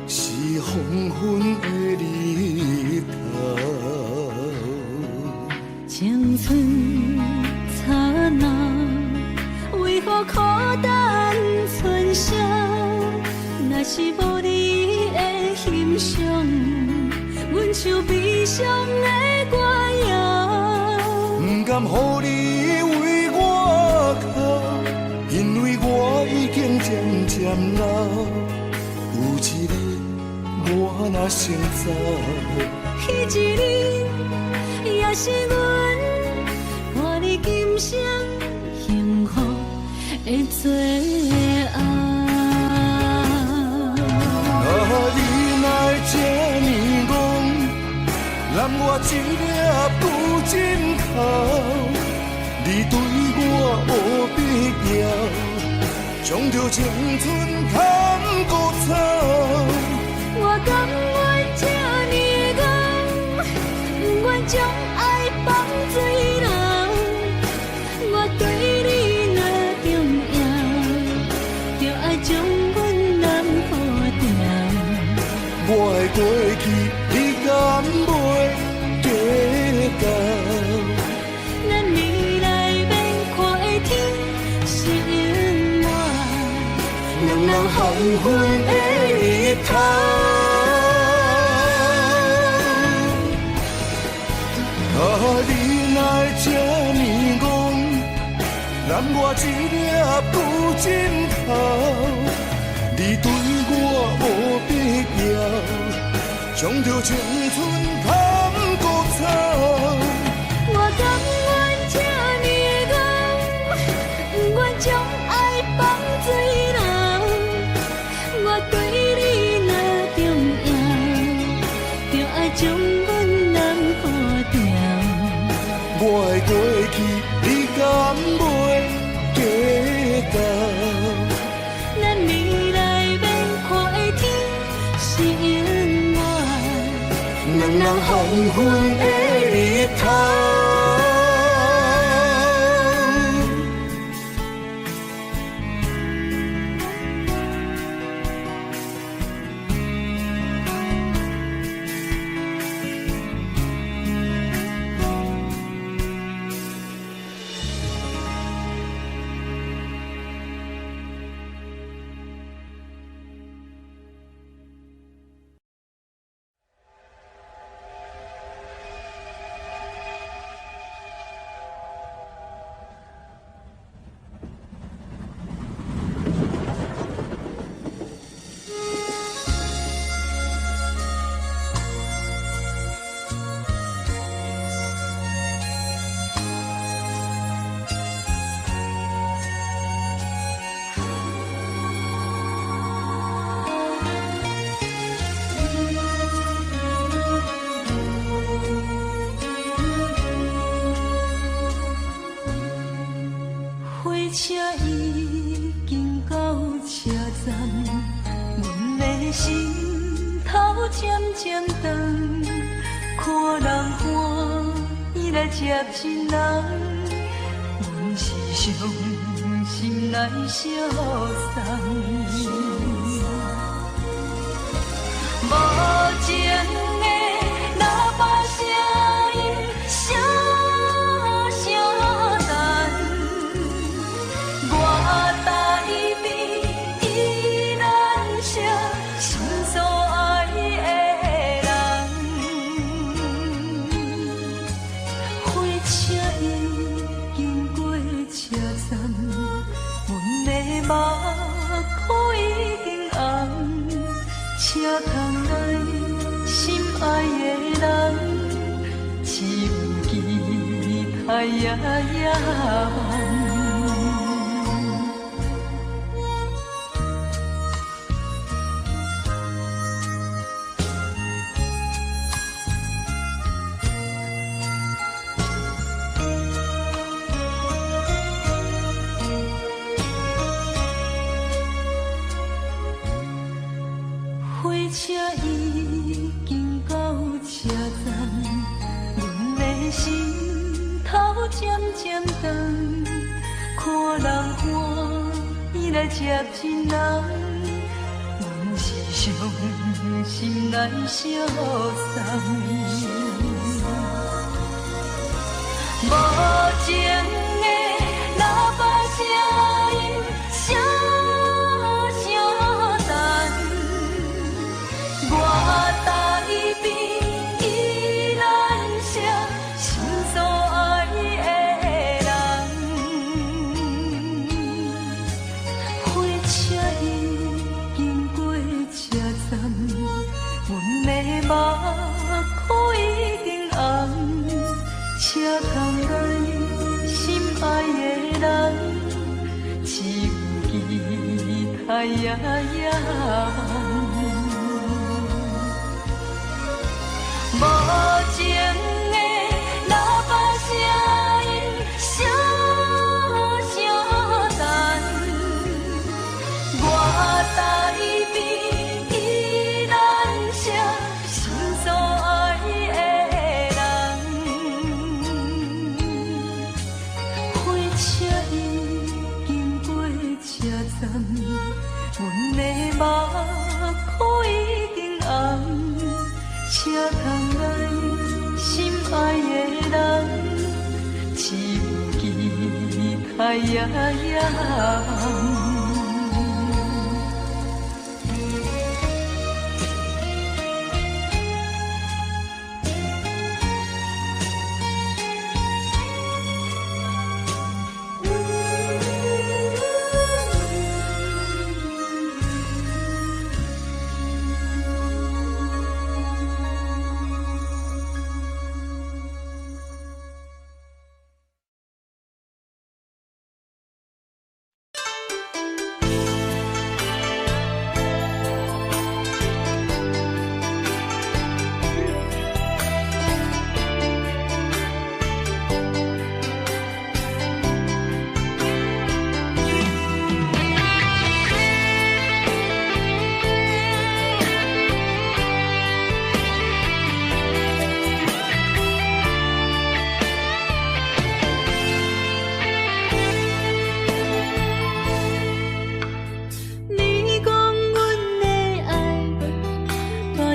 是黄昏的日头。青春刹那，为何孤单春宵？若是无你的欣赏，阮像悲伤的歌谣。不甘予你为我哭，因为我已经渐渐老。有一日我若成早，彼一日也是阮看你今生幸福的最后。你若这呢戆，揽我一粒布枕头，你对我无必要，将着青春通古草。我甘愿这呢戆，不愿将爱放水流。我对你若重要，就爱将阮人付掉。我的过去，你敢袂计较？咱未来免看的天是永远，两人黄昏的日头。你若这呢戆，揽我一粒布枕头，你对我无必要，将着青春通古草。我甘愿这呢戆，不愿将爱放水流。我对你若重要，就爱将阮人付掉。我的过去，你敢袂计较？咱未来免看的天是永远，两人黄昏的日头。车已经到车站，阮的心头渐渐长，看人欢来接亲人，阮是伤心来相送。无情的喇叭声音，声声等，我台边依然剩心所爱的人。火车已经过车站，阮的目眶已经红。车窗内心爱的人，只有期待夜夜梦。火车已经到车站，阮的心头渐渐长，看人欢喜来接亲人，阮是伤心来相送。无情的喇叭声音，声声等。我台边依然剩心所爱的人，火车已经过车站，阮的目眶已经红，车窗内心爱的人，只有期待夜夜梦。无情的喇叭声音，声声等，我台边依然剩心所爱的人。火车已经过车站，阮的目眶已经红。车窗内心爱的人，只有期待夜夜梦。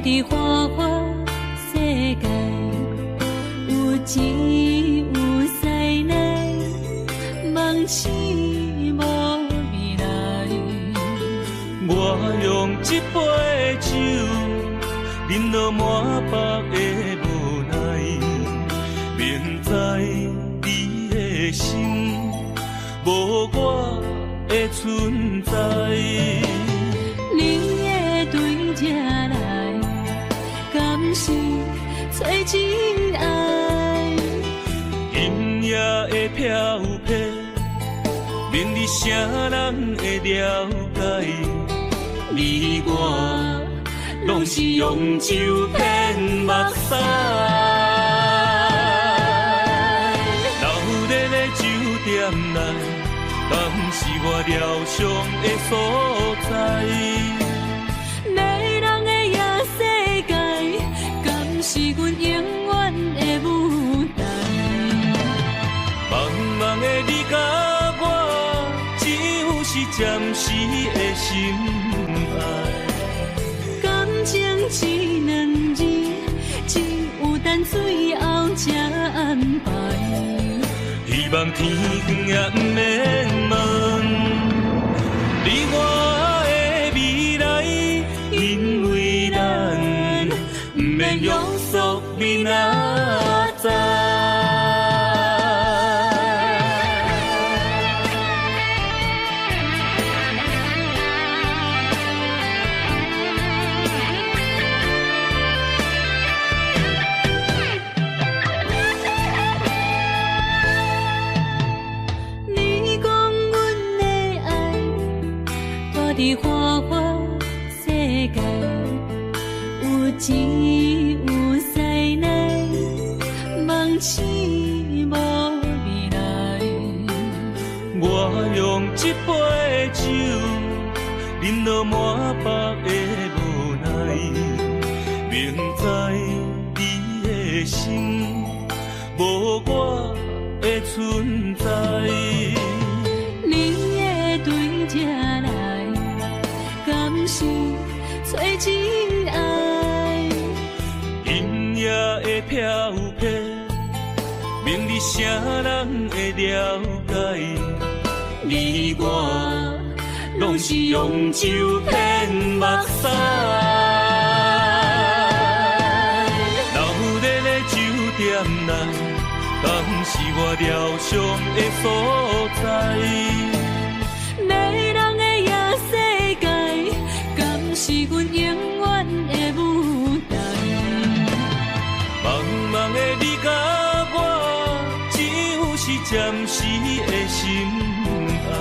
伫花花世界，有钱有势来，梦醒无未来。我用一杯酒，饮落满腹的无奈，明知你的心无我的存在。你的对这来，敢是找真爱？音乐的飘撇，免你啥人会了解。你我拢是用酒骗目屎，流热的酒店内，敢是我疗伤的所在？迷人的夜世界，敢是阮永远的舞台？最后才安排。希望天光也不免问，你我的未来，因为咱不免约束明仔载。伫花花世界，有钱有势来，梦醒无未来。我用一杯酒，饮落满腹的无奈，明知你的心无我的存在。你的对这来，敢是找真爱？音乐的飘飘，明日啥人会了解？你我拢是用酒骗目屎。老日的酒店内，敢是我疗伤的所在？迷人的夜世界，敢是阮永远的舞台？茫茫的你甲我，只有是暂时的心爱。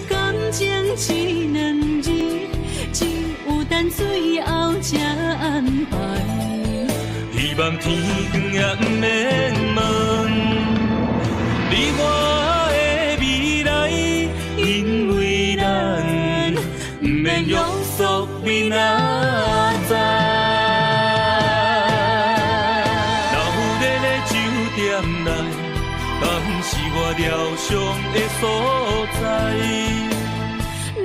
感情只两字，只有等最后才安排。希望天光也不免问，你我的未来，因为咱不免约束明仔载。老日的酒店内，敢是我疗伤的所在？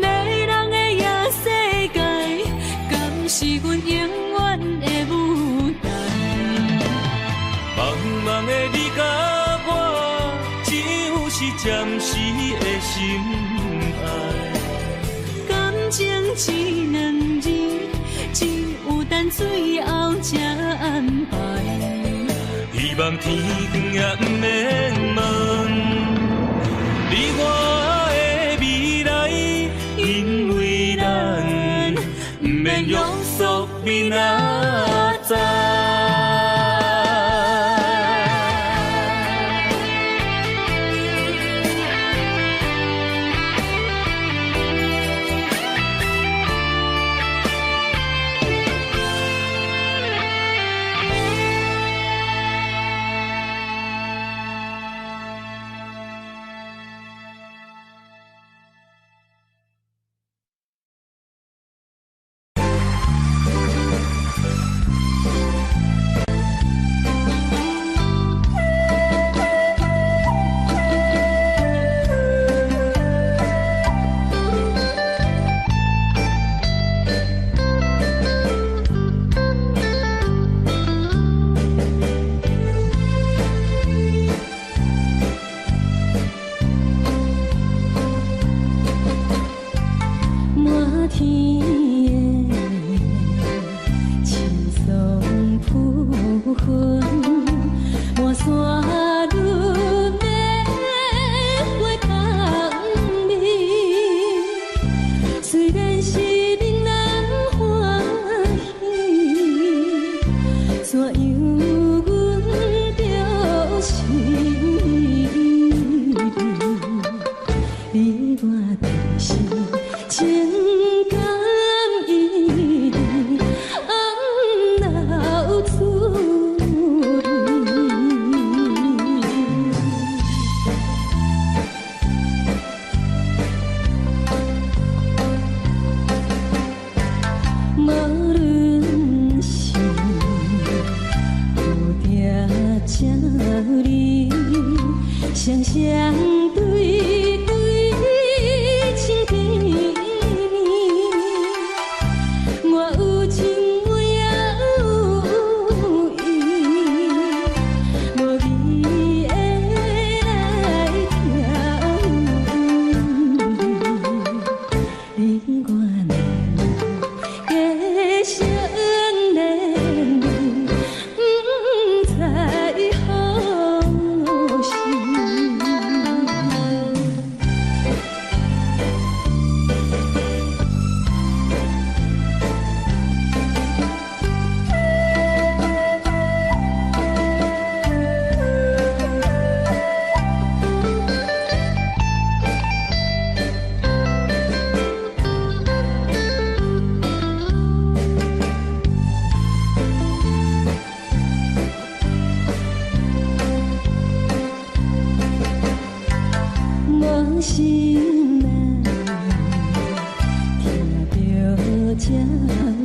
迷人的夜世界，敢是阮永远的舞台？茫茫的你甲我，只有是暂时的心爱。感情只两字，只有等最后才安排。希望天光也不免问，你我的未来，因为咱不免约束明仔载。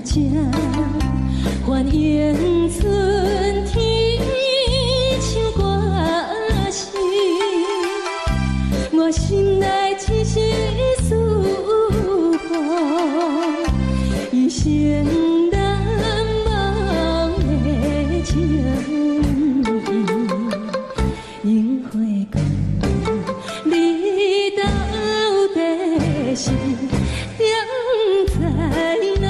这，欢迎春天唱歌声，我心内只是思慕一生难忘的情。樱花讲，你到底是踮在哪里？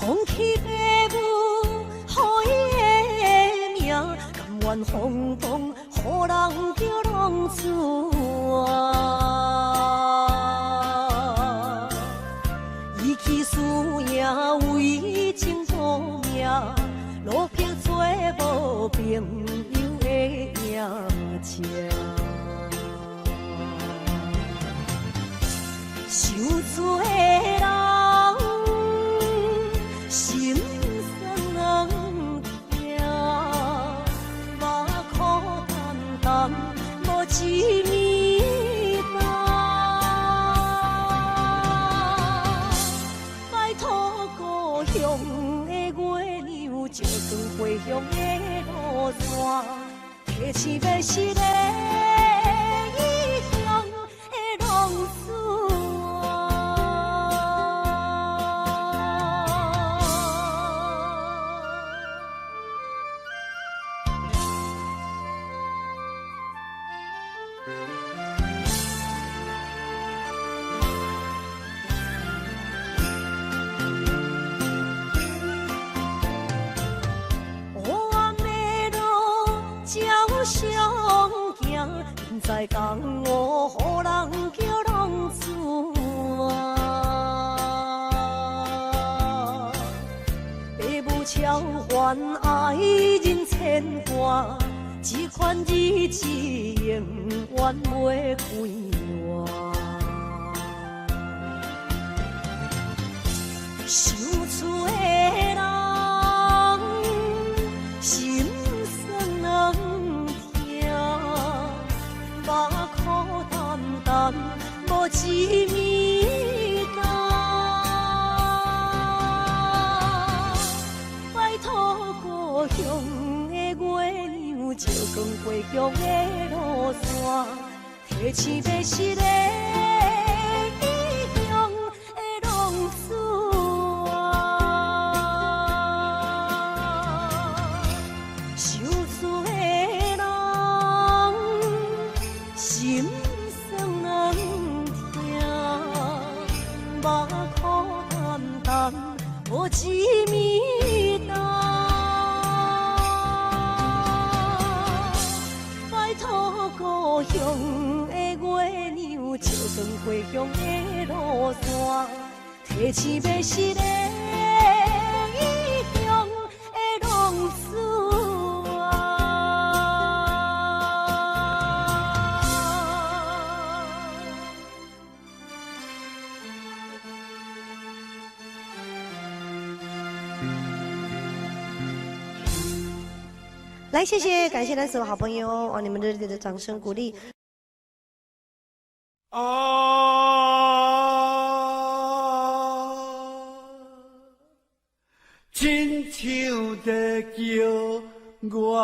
风起白雾，予伊的名，甘愿轰动，予人叫浪子啊！伊去输赢为情赌命，路边做无朋友的赢情。受罪的人。心酸人听，目眶淡淡，无一面红。拜托故乡的月亮，照光回乡的路线，提醒要是个异乡的浪子。在江湖，予人叫浪子啊！父母超还爱人牵挂，这款日子永远袂归我。受厝的人，心酸人听。目眶淡淡，无一面红。拜托故乡的月亮，照光回乡的路线，提醒要是个异乡的浪子啊！受罪的人。心酸人听，目眶淡淡，无一面红。拜托故乡的月亮，照光回乡的路线，提醒要是个异乡的浪子啊！来，谢谢，感谢咱所有好朋友哦，你们热烈的掌声鼓励。亲像在叫我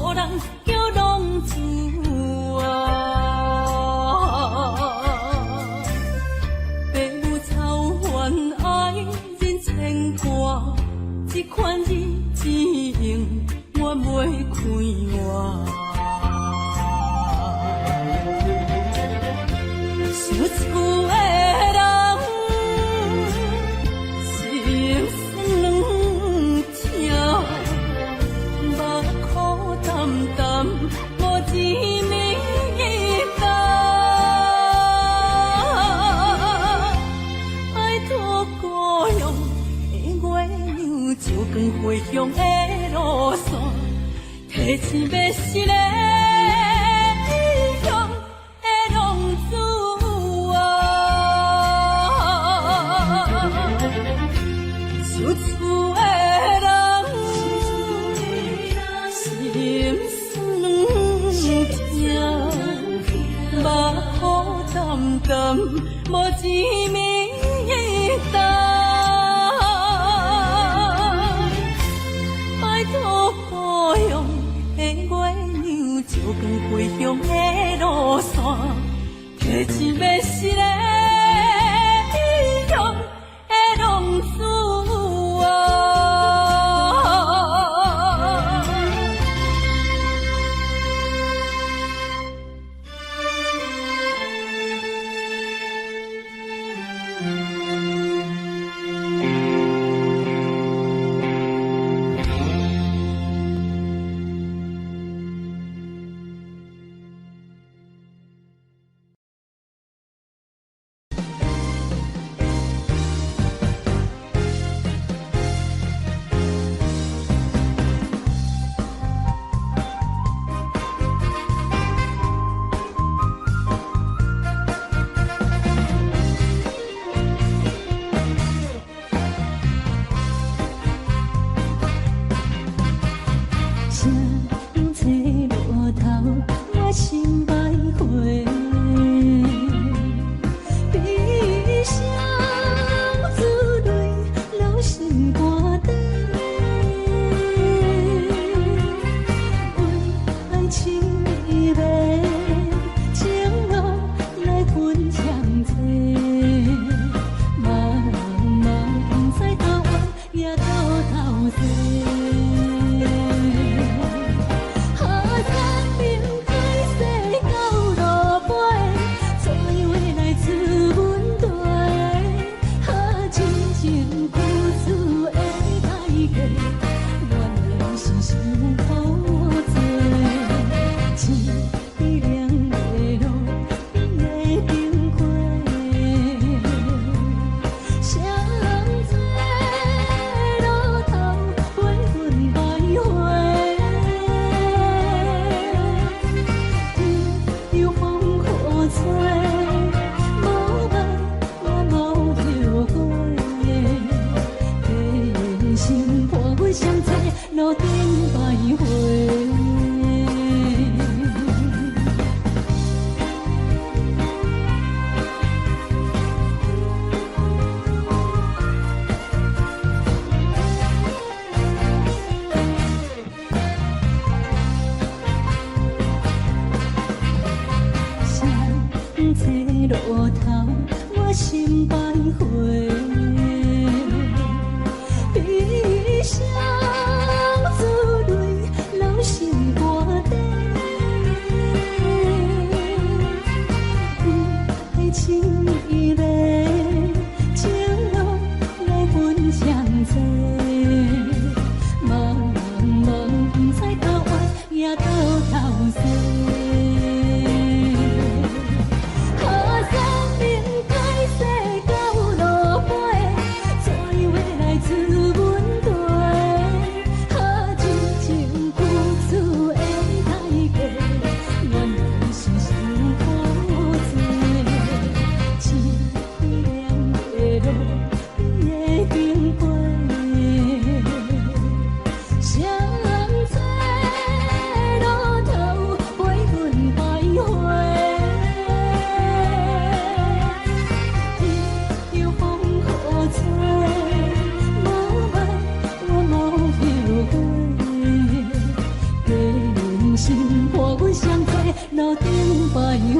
予人叫浪子啊！父母操烦爱人牵挂，这款日子用我袂开我。想一句的人，心酸两条，目苦淡淡，无滋味甘。拜托故乡的月亮，照光回乡的路线，提醒要是个异乡的浪子。有厝的人，心酸两条，目苦淡淡，无滋味甘。拜托故乡的月亮，照光回乡的路线，提醒要是个异乡的浪子。路头，我心徘徊，悲伤珠泪流心肝底，不爱情意味，情路来分相济，茫茫不知到弯也到头西。 回用心伴阮相陪，路顶徘徊。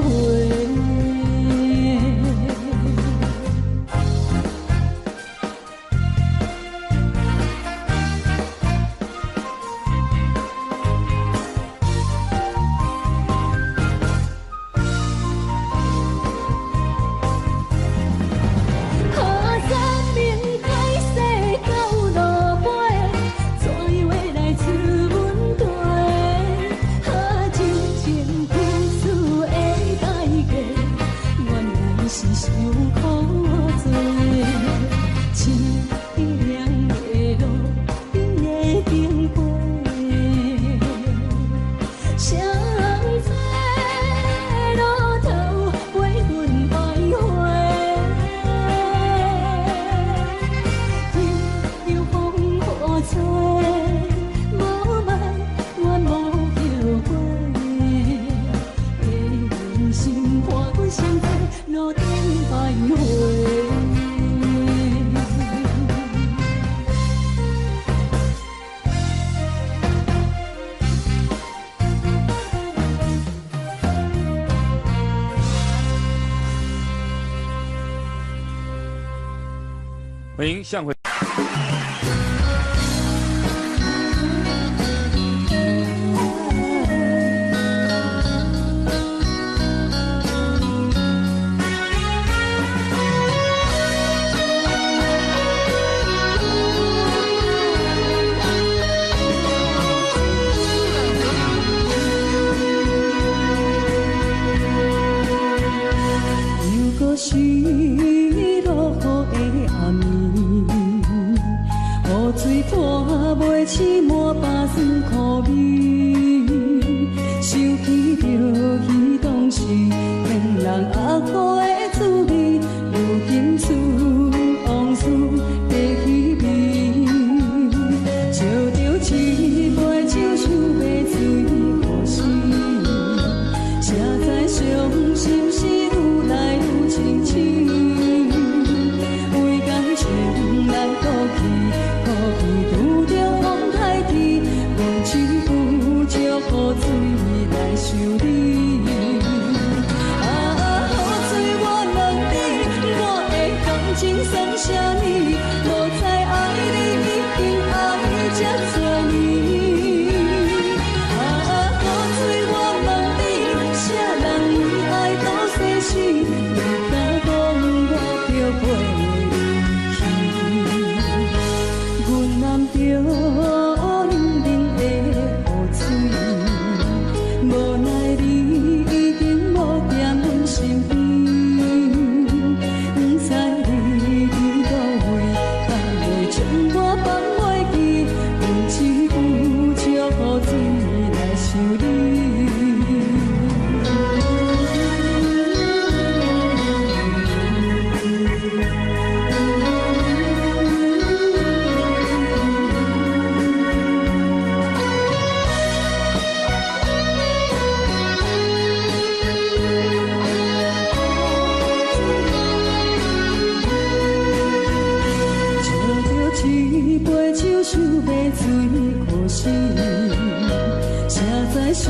欢迎向回。如果是落雨的暗暝，雨水泼袂起满巴酸苦味，想起着彼当时骗人压苦的滋味，如今思往事在稀微，笑着一杯酒想要醉过时，谁知伤心事愈来愈清醒，为感情来倒去，可比拄着风台天，望只有借雨水来修理。啊，雨水我问你，我的感情算啥呢？无再爱你，已经爱这多年。啊，雨水我问你，啥人为爱到世死？你敢讲我着袂去？阮难着冷冷的雨水，无奈你已经无踮阮身边，不知你伫倒位，敢会将我放袂记？阮只有借雨水来想你。笑着一杯酒想要醉过时，谁知伤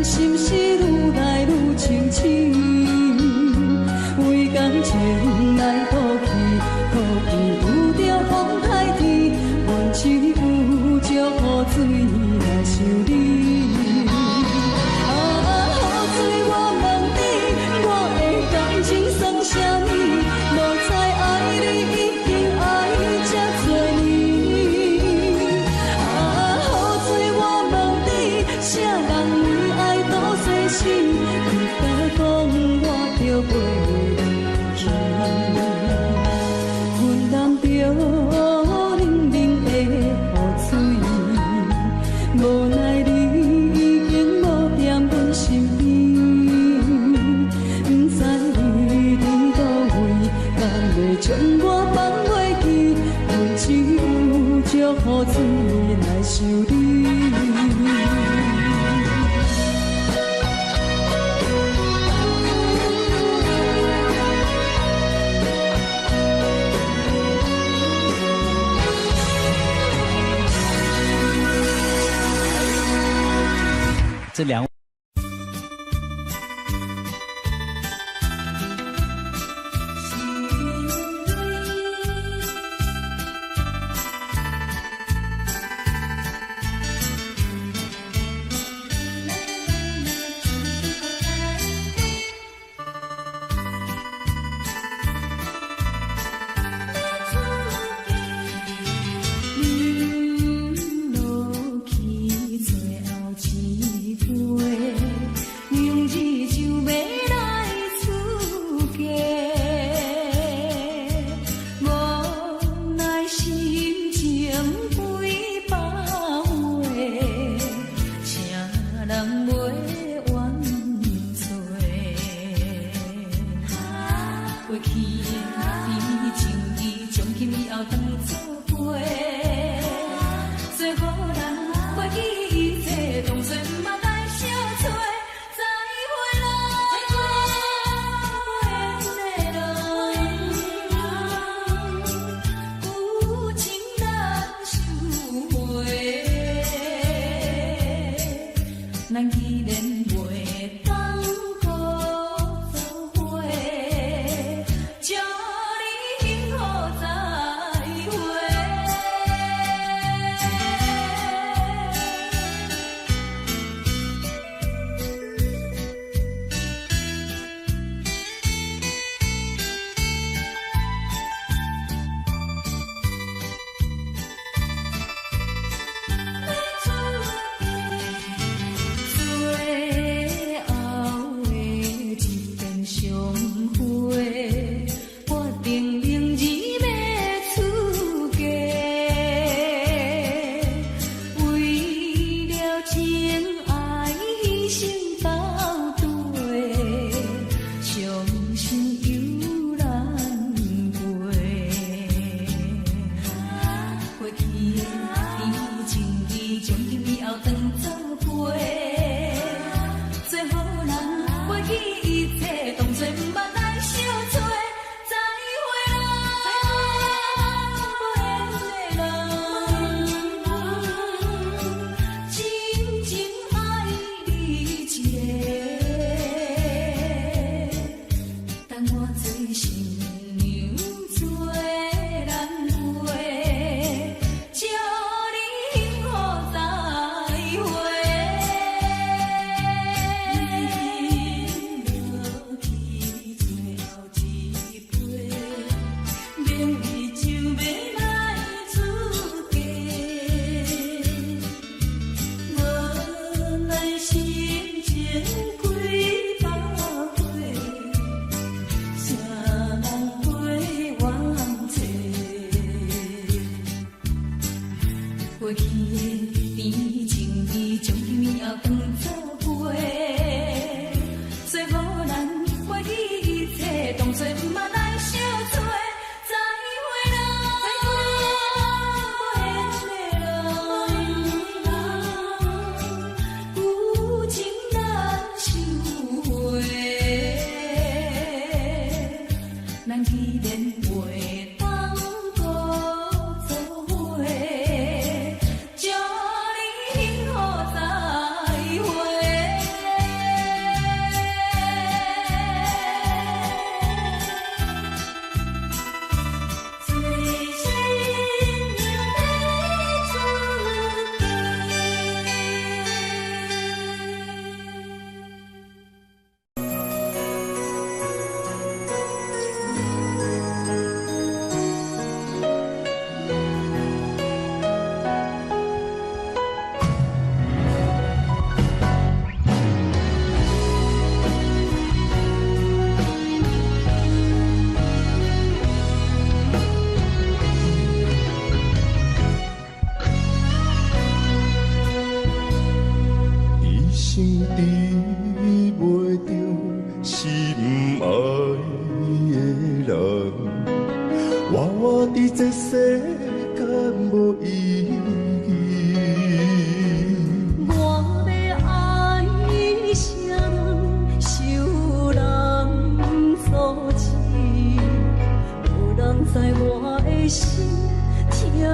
心事愈来愈清醒，为感情来倒去，可比拄着风台天，阮只有借雨水来修理。啊，雨水我问你，我的感情算啥呢？无再爱你，已经爱这多年。啊，雨水我问你，啥人为爱到世死？你敢讲我着袂去？阮难着冷冷的雨水，无奈你已经无踮阮身边，不知你伫倒位，敢会将我放袂记？阮只有借雨水来想你。这两位。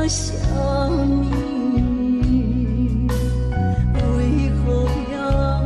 想你，为何要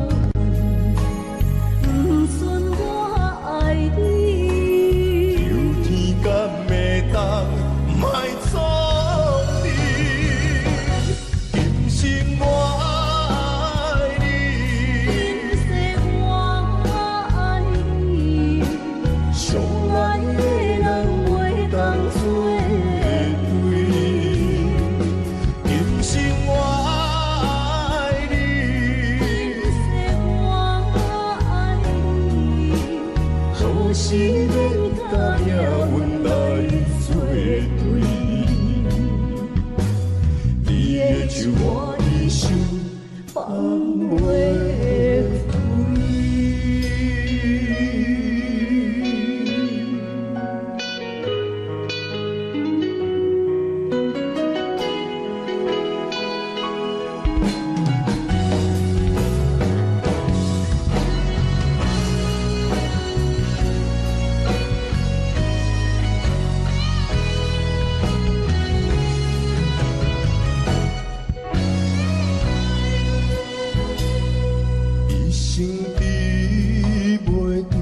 一生比袂着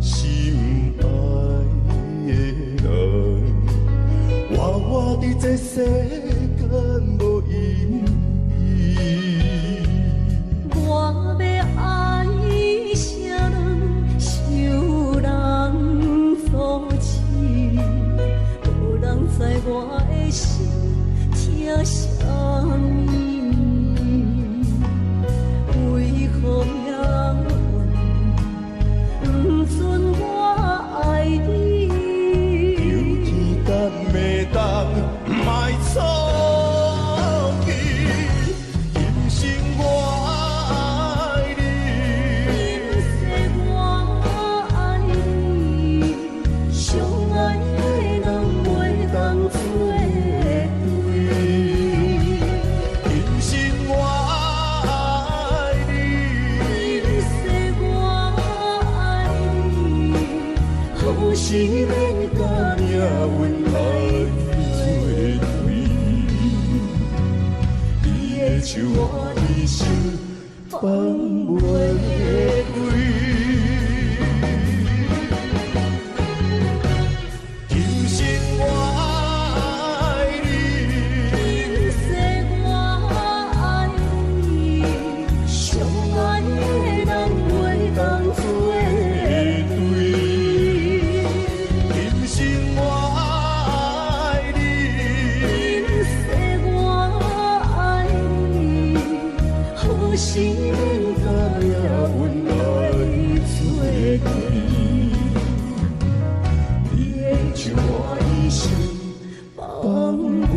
心爱的人，我伫这世间无意义。我要爱啥人，想人所赐，无人知我的心疼啥物。为何命运不准我爱你？有天干袂当卖错去，今生我爱你，我爱你，相爱的人袂当做对。今生我爱你，我爱你，好是免甲命运来作对，你的手我一生放袂开。今生我爱你，我爱你，相爱的人袂当做对。今生我爱你，我爱你，好是免甲命运来作对。你的手我一生放袂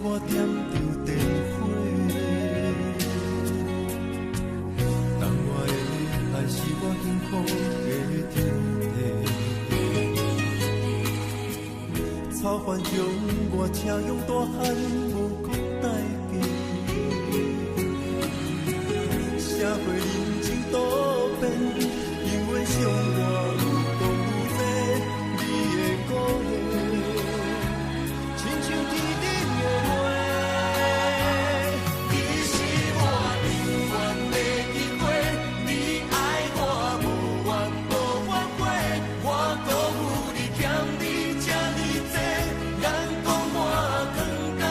我点着电返乡，我请用大汉无讲代价。社会人情多变，因为相我有多有多，你的鼓励，亲像天顶的花。你是我永远的机会，你爱我无怨无反悔，我辜负你欠你这么多，人讲我更加。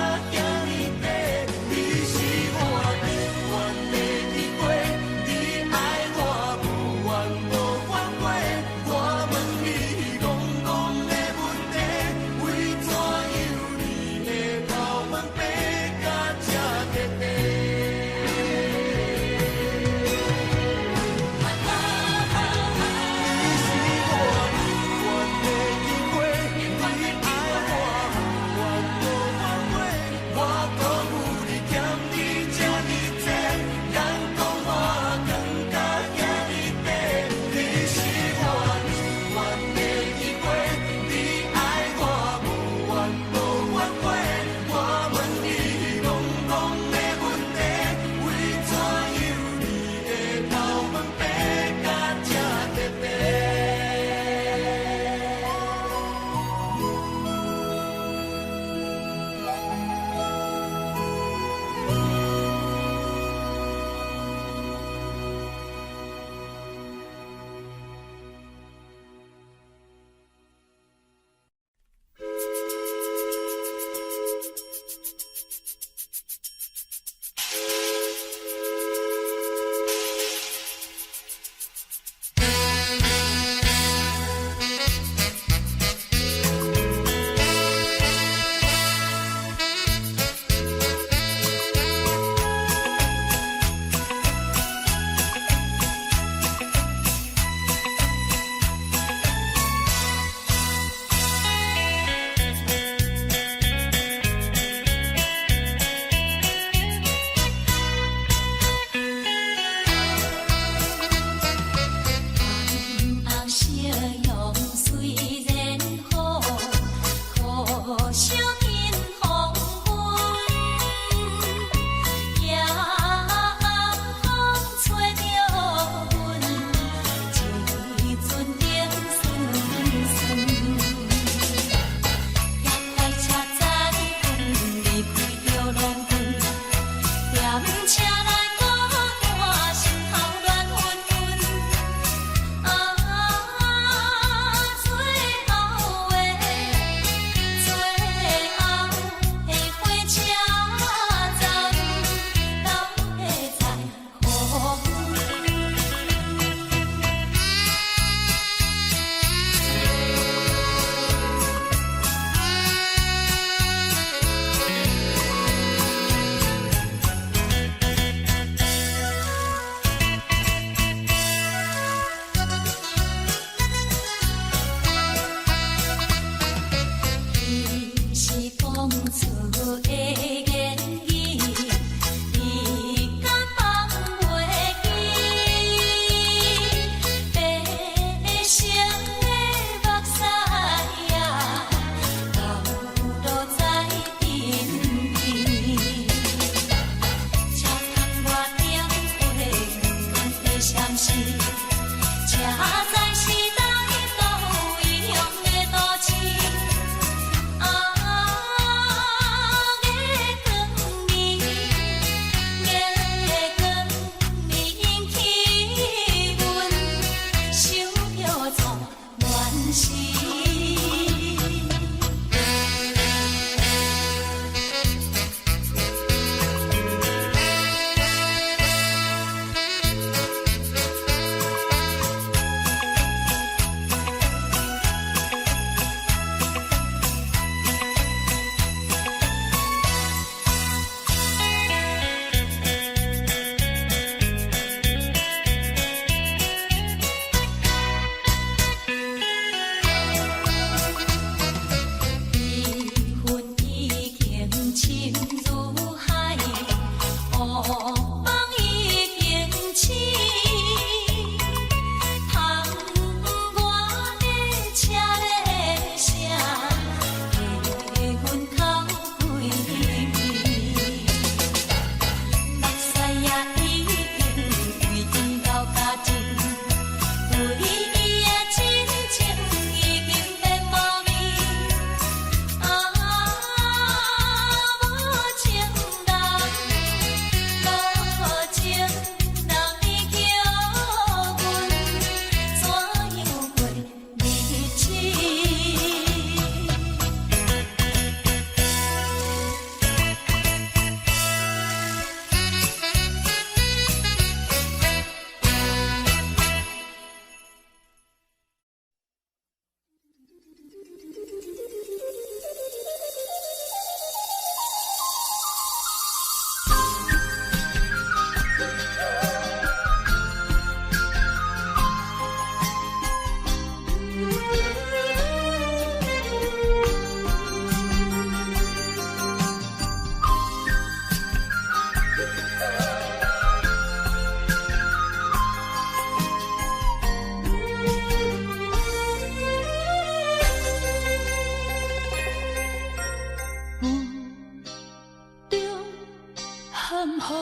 含糊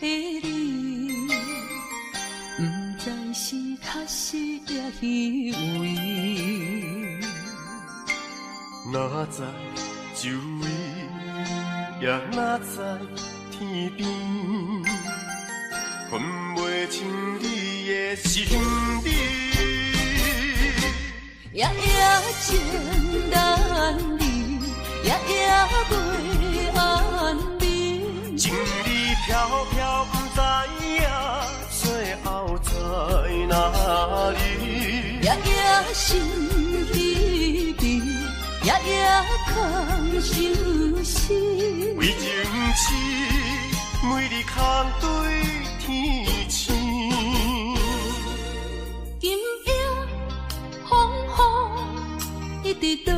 的你，不知是确实也虚伪。哪知周围，也哪知天边，分袂清你的心理。夜夜情难离，夜夜袂安眠。情理飘飘，不知影最后在哪里。夜夜心悲悲，夜夜空相思。为情痴，每日空对天星。今夜风雨一直倒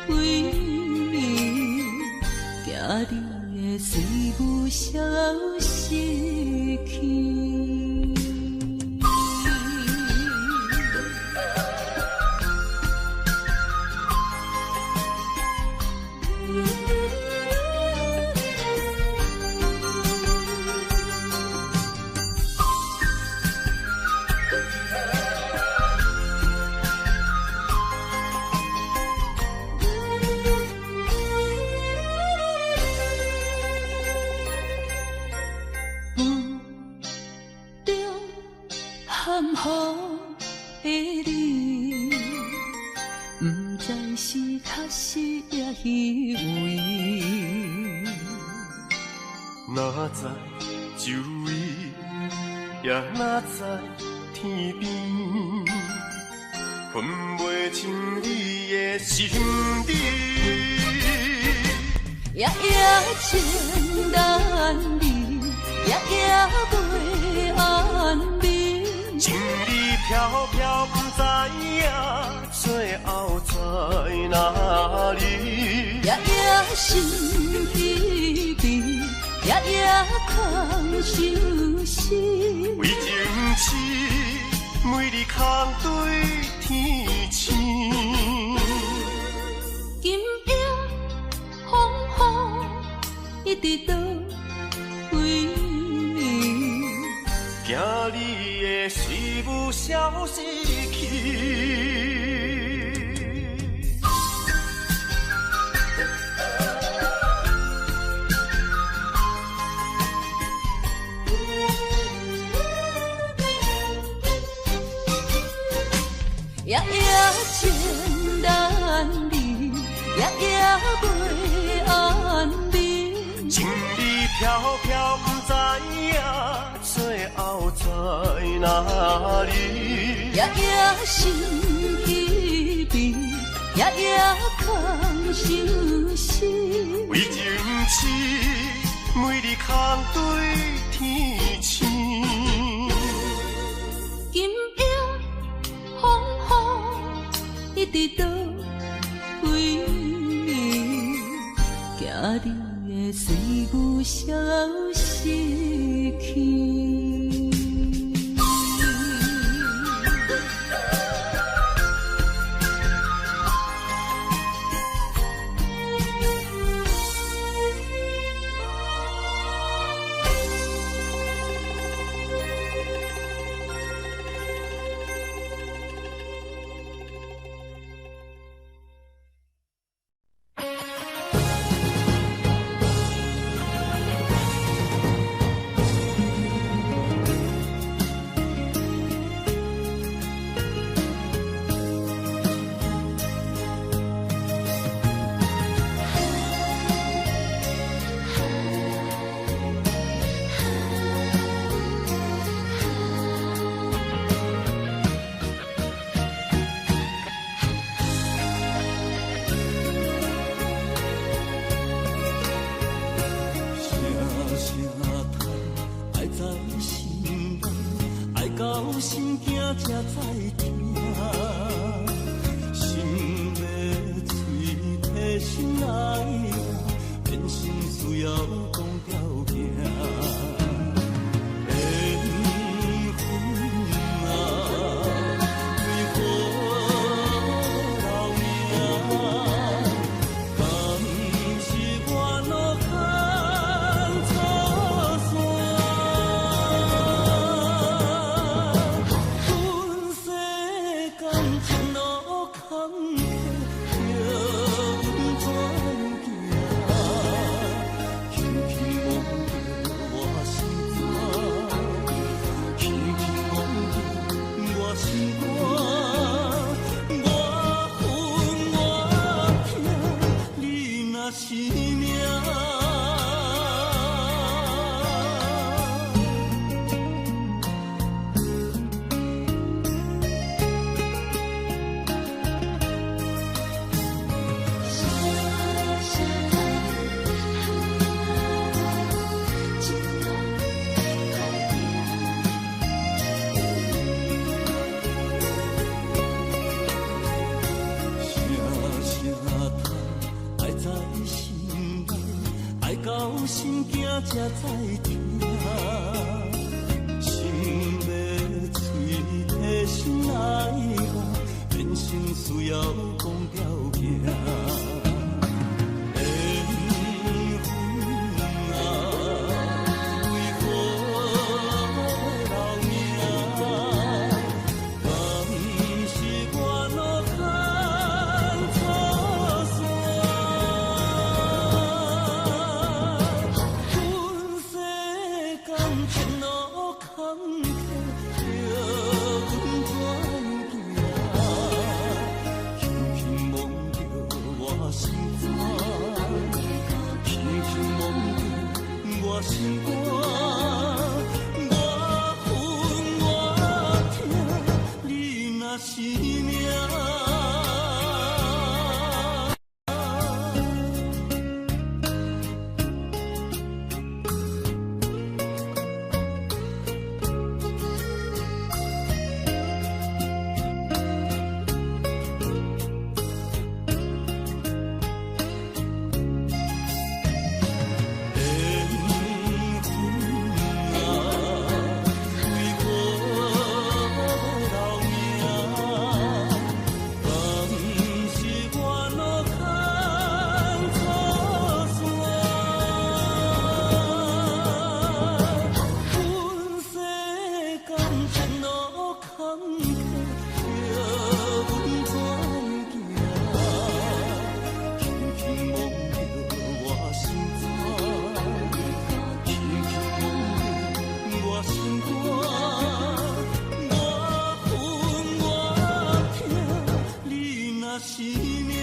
为你，惊你的随无消息去。含糊的你，不知是确实也虚伪。哪知周围，也哪知天边，分袂清你的心理。夜夜情难离，夜夜袂安眠。情理飘飘，不知影最后在哪里。夜夜心悲悲，夜夜空相思。为情痴，每日空对天星。今夜风雨一直倒为你，惊你的随无消息去。夜夜情难离，夜夜袂安眠。情理飘飘，不知影最后在哪里。夜夜心悲悲，夜夜空相思。为情痴，每日空对天星。今夜风雨一直倒为你，惊你的随无消息去。心惊才知听，心要嘴替心爱听，变心需要讲条件。缘分啊，为何留名？敢是我落空心惊才知听，心要嘴提心来讲，人生需要讲条行。缘分啊，为何留名？敢是我路牵错线？阮世间前路坎坷，叫阮怎行？轻轻摸着我心肝，轻轻摸着我心肝，我恨我痛，你若是命。是命。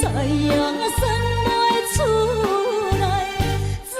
在呀，山来出来，早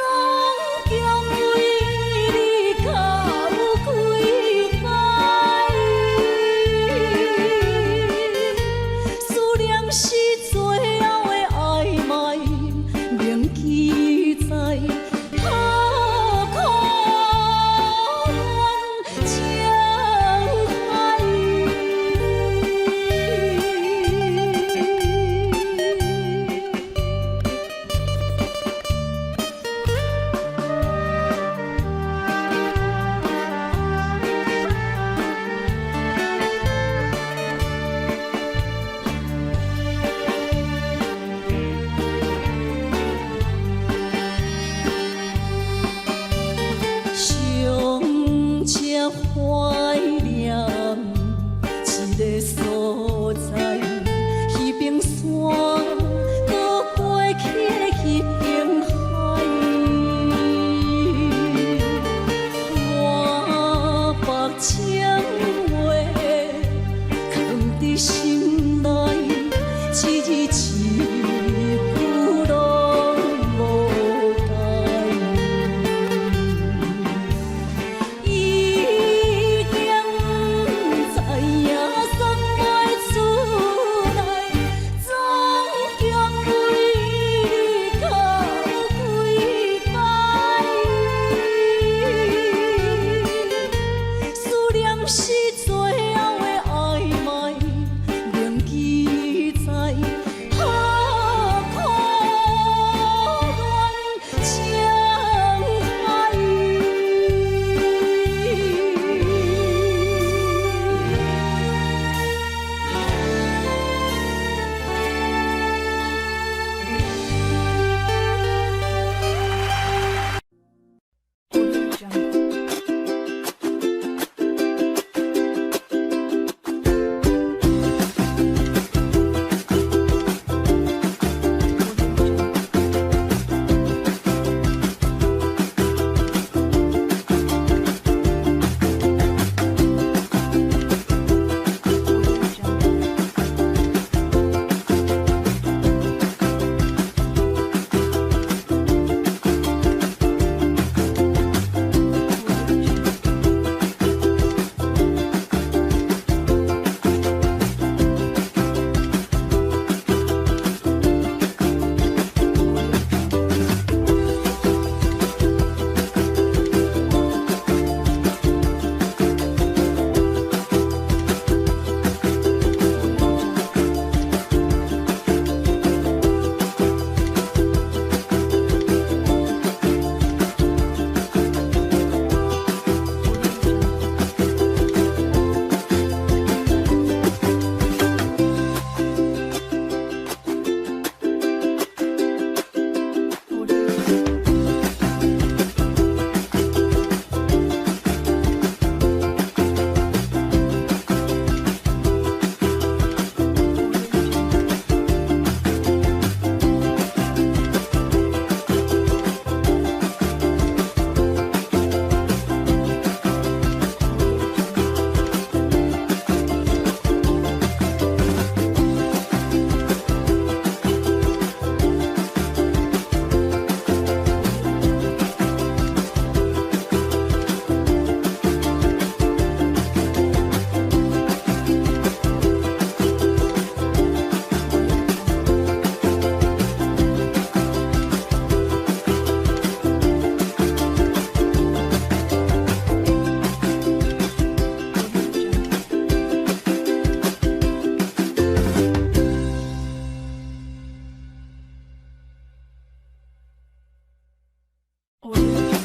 我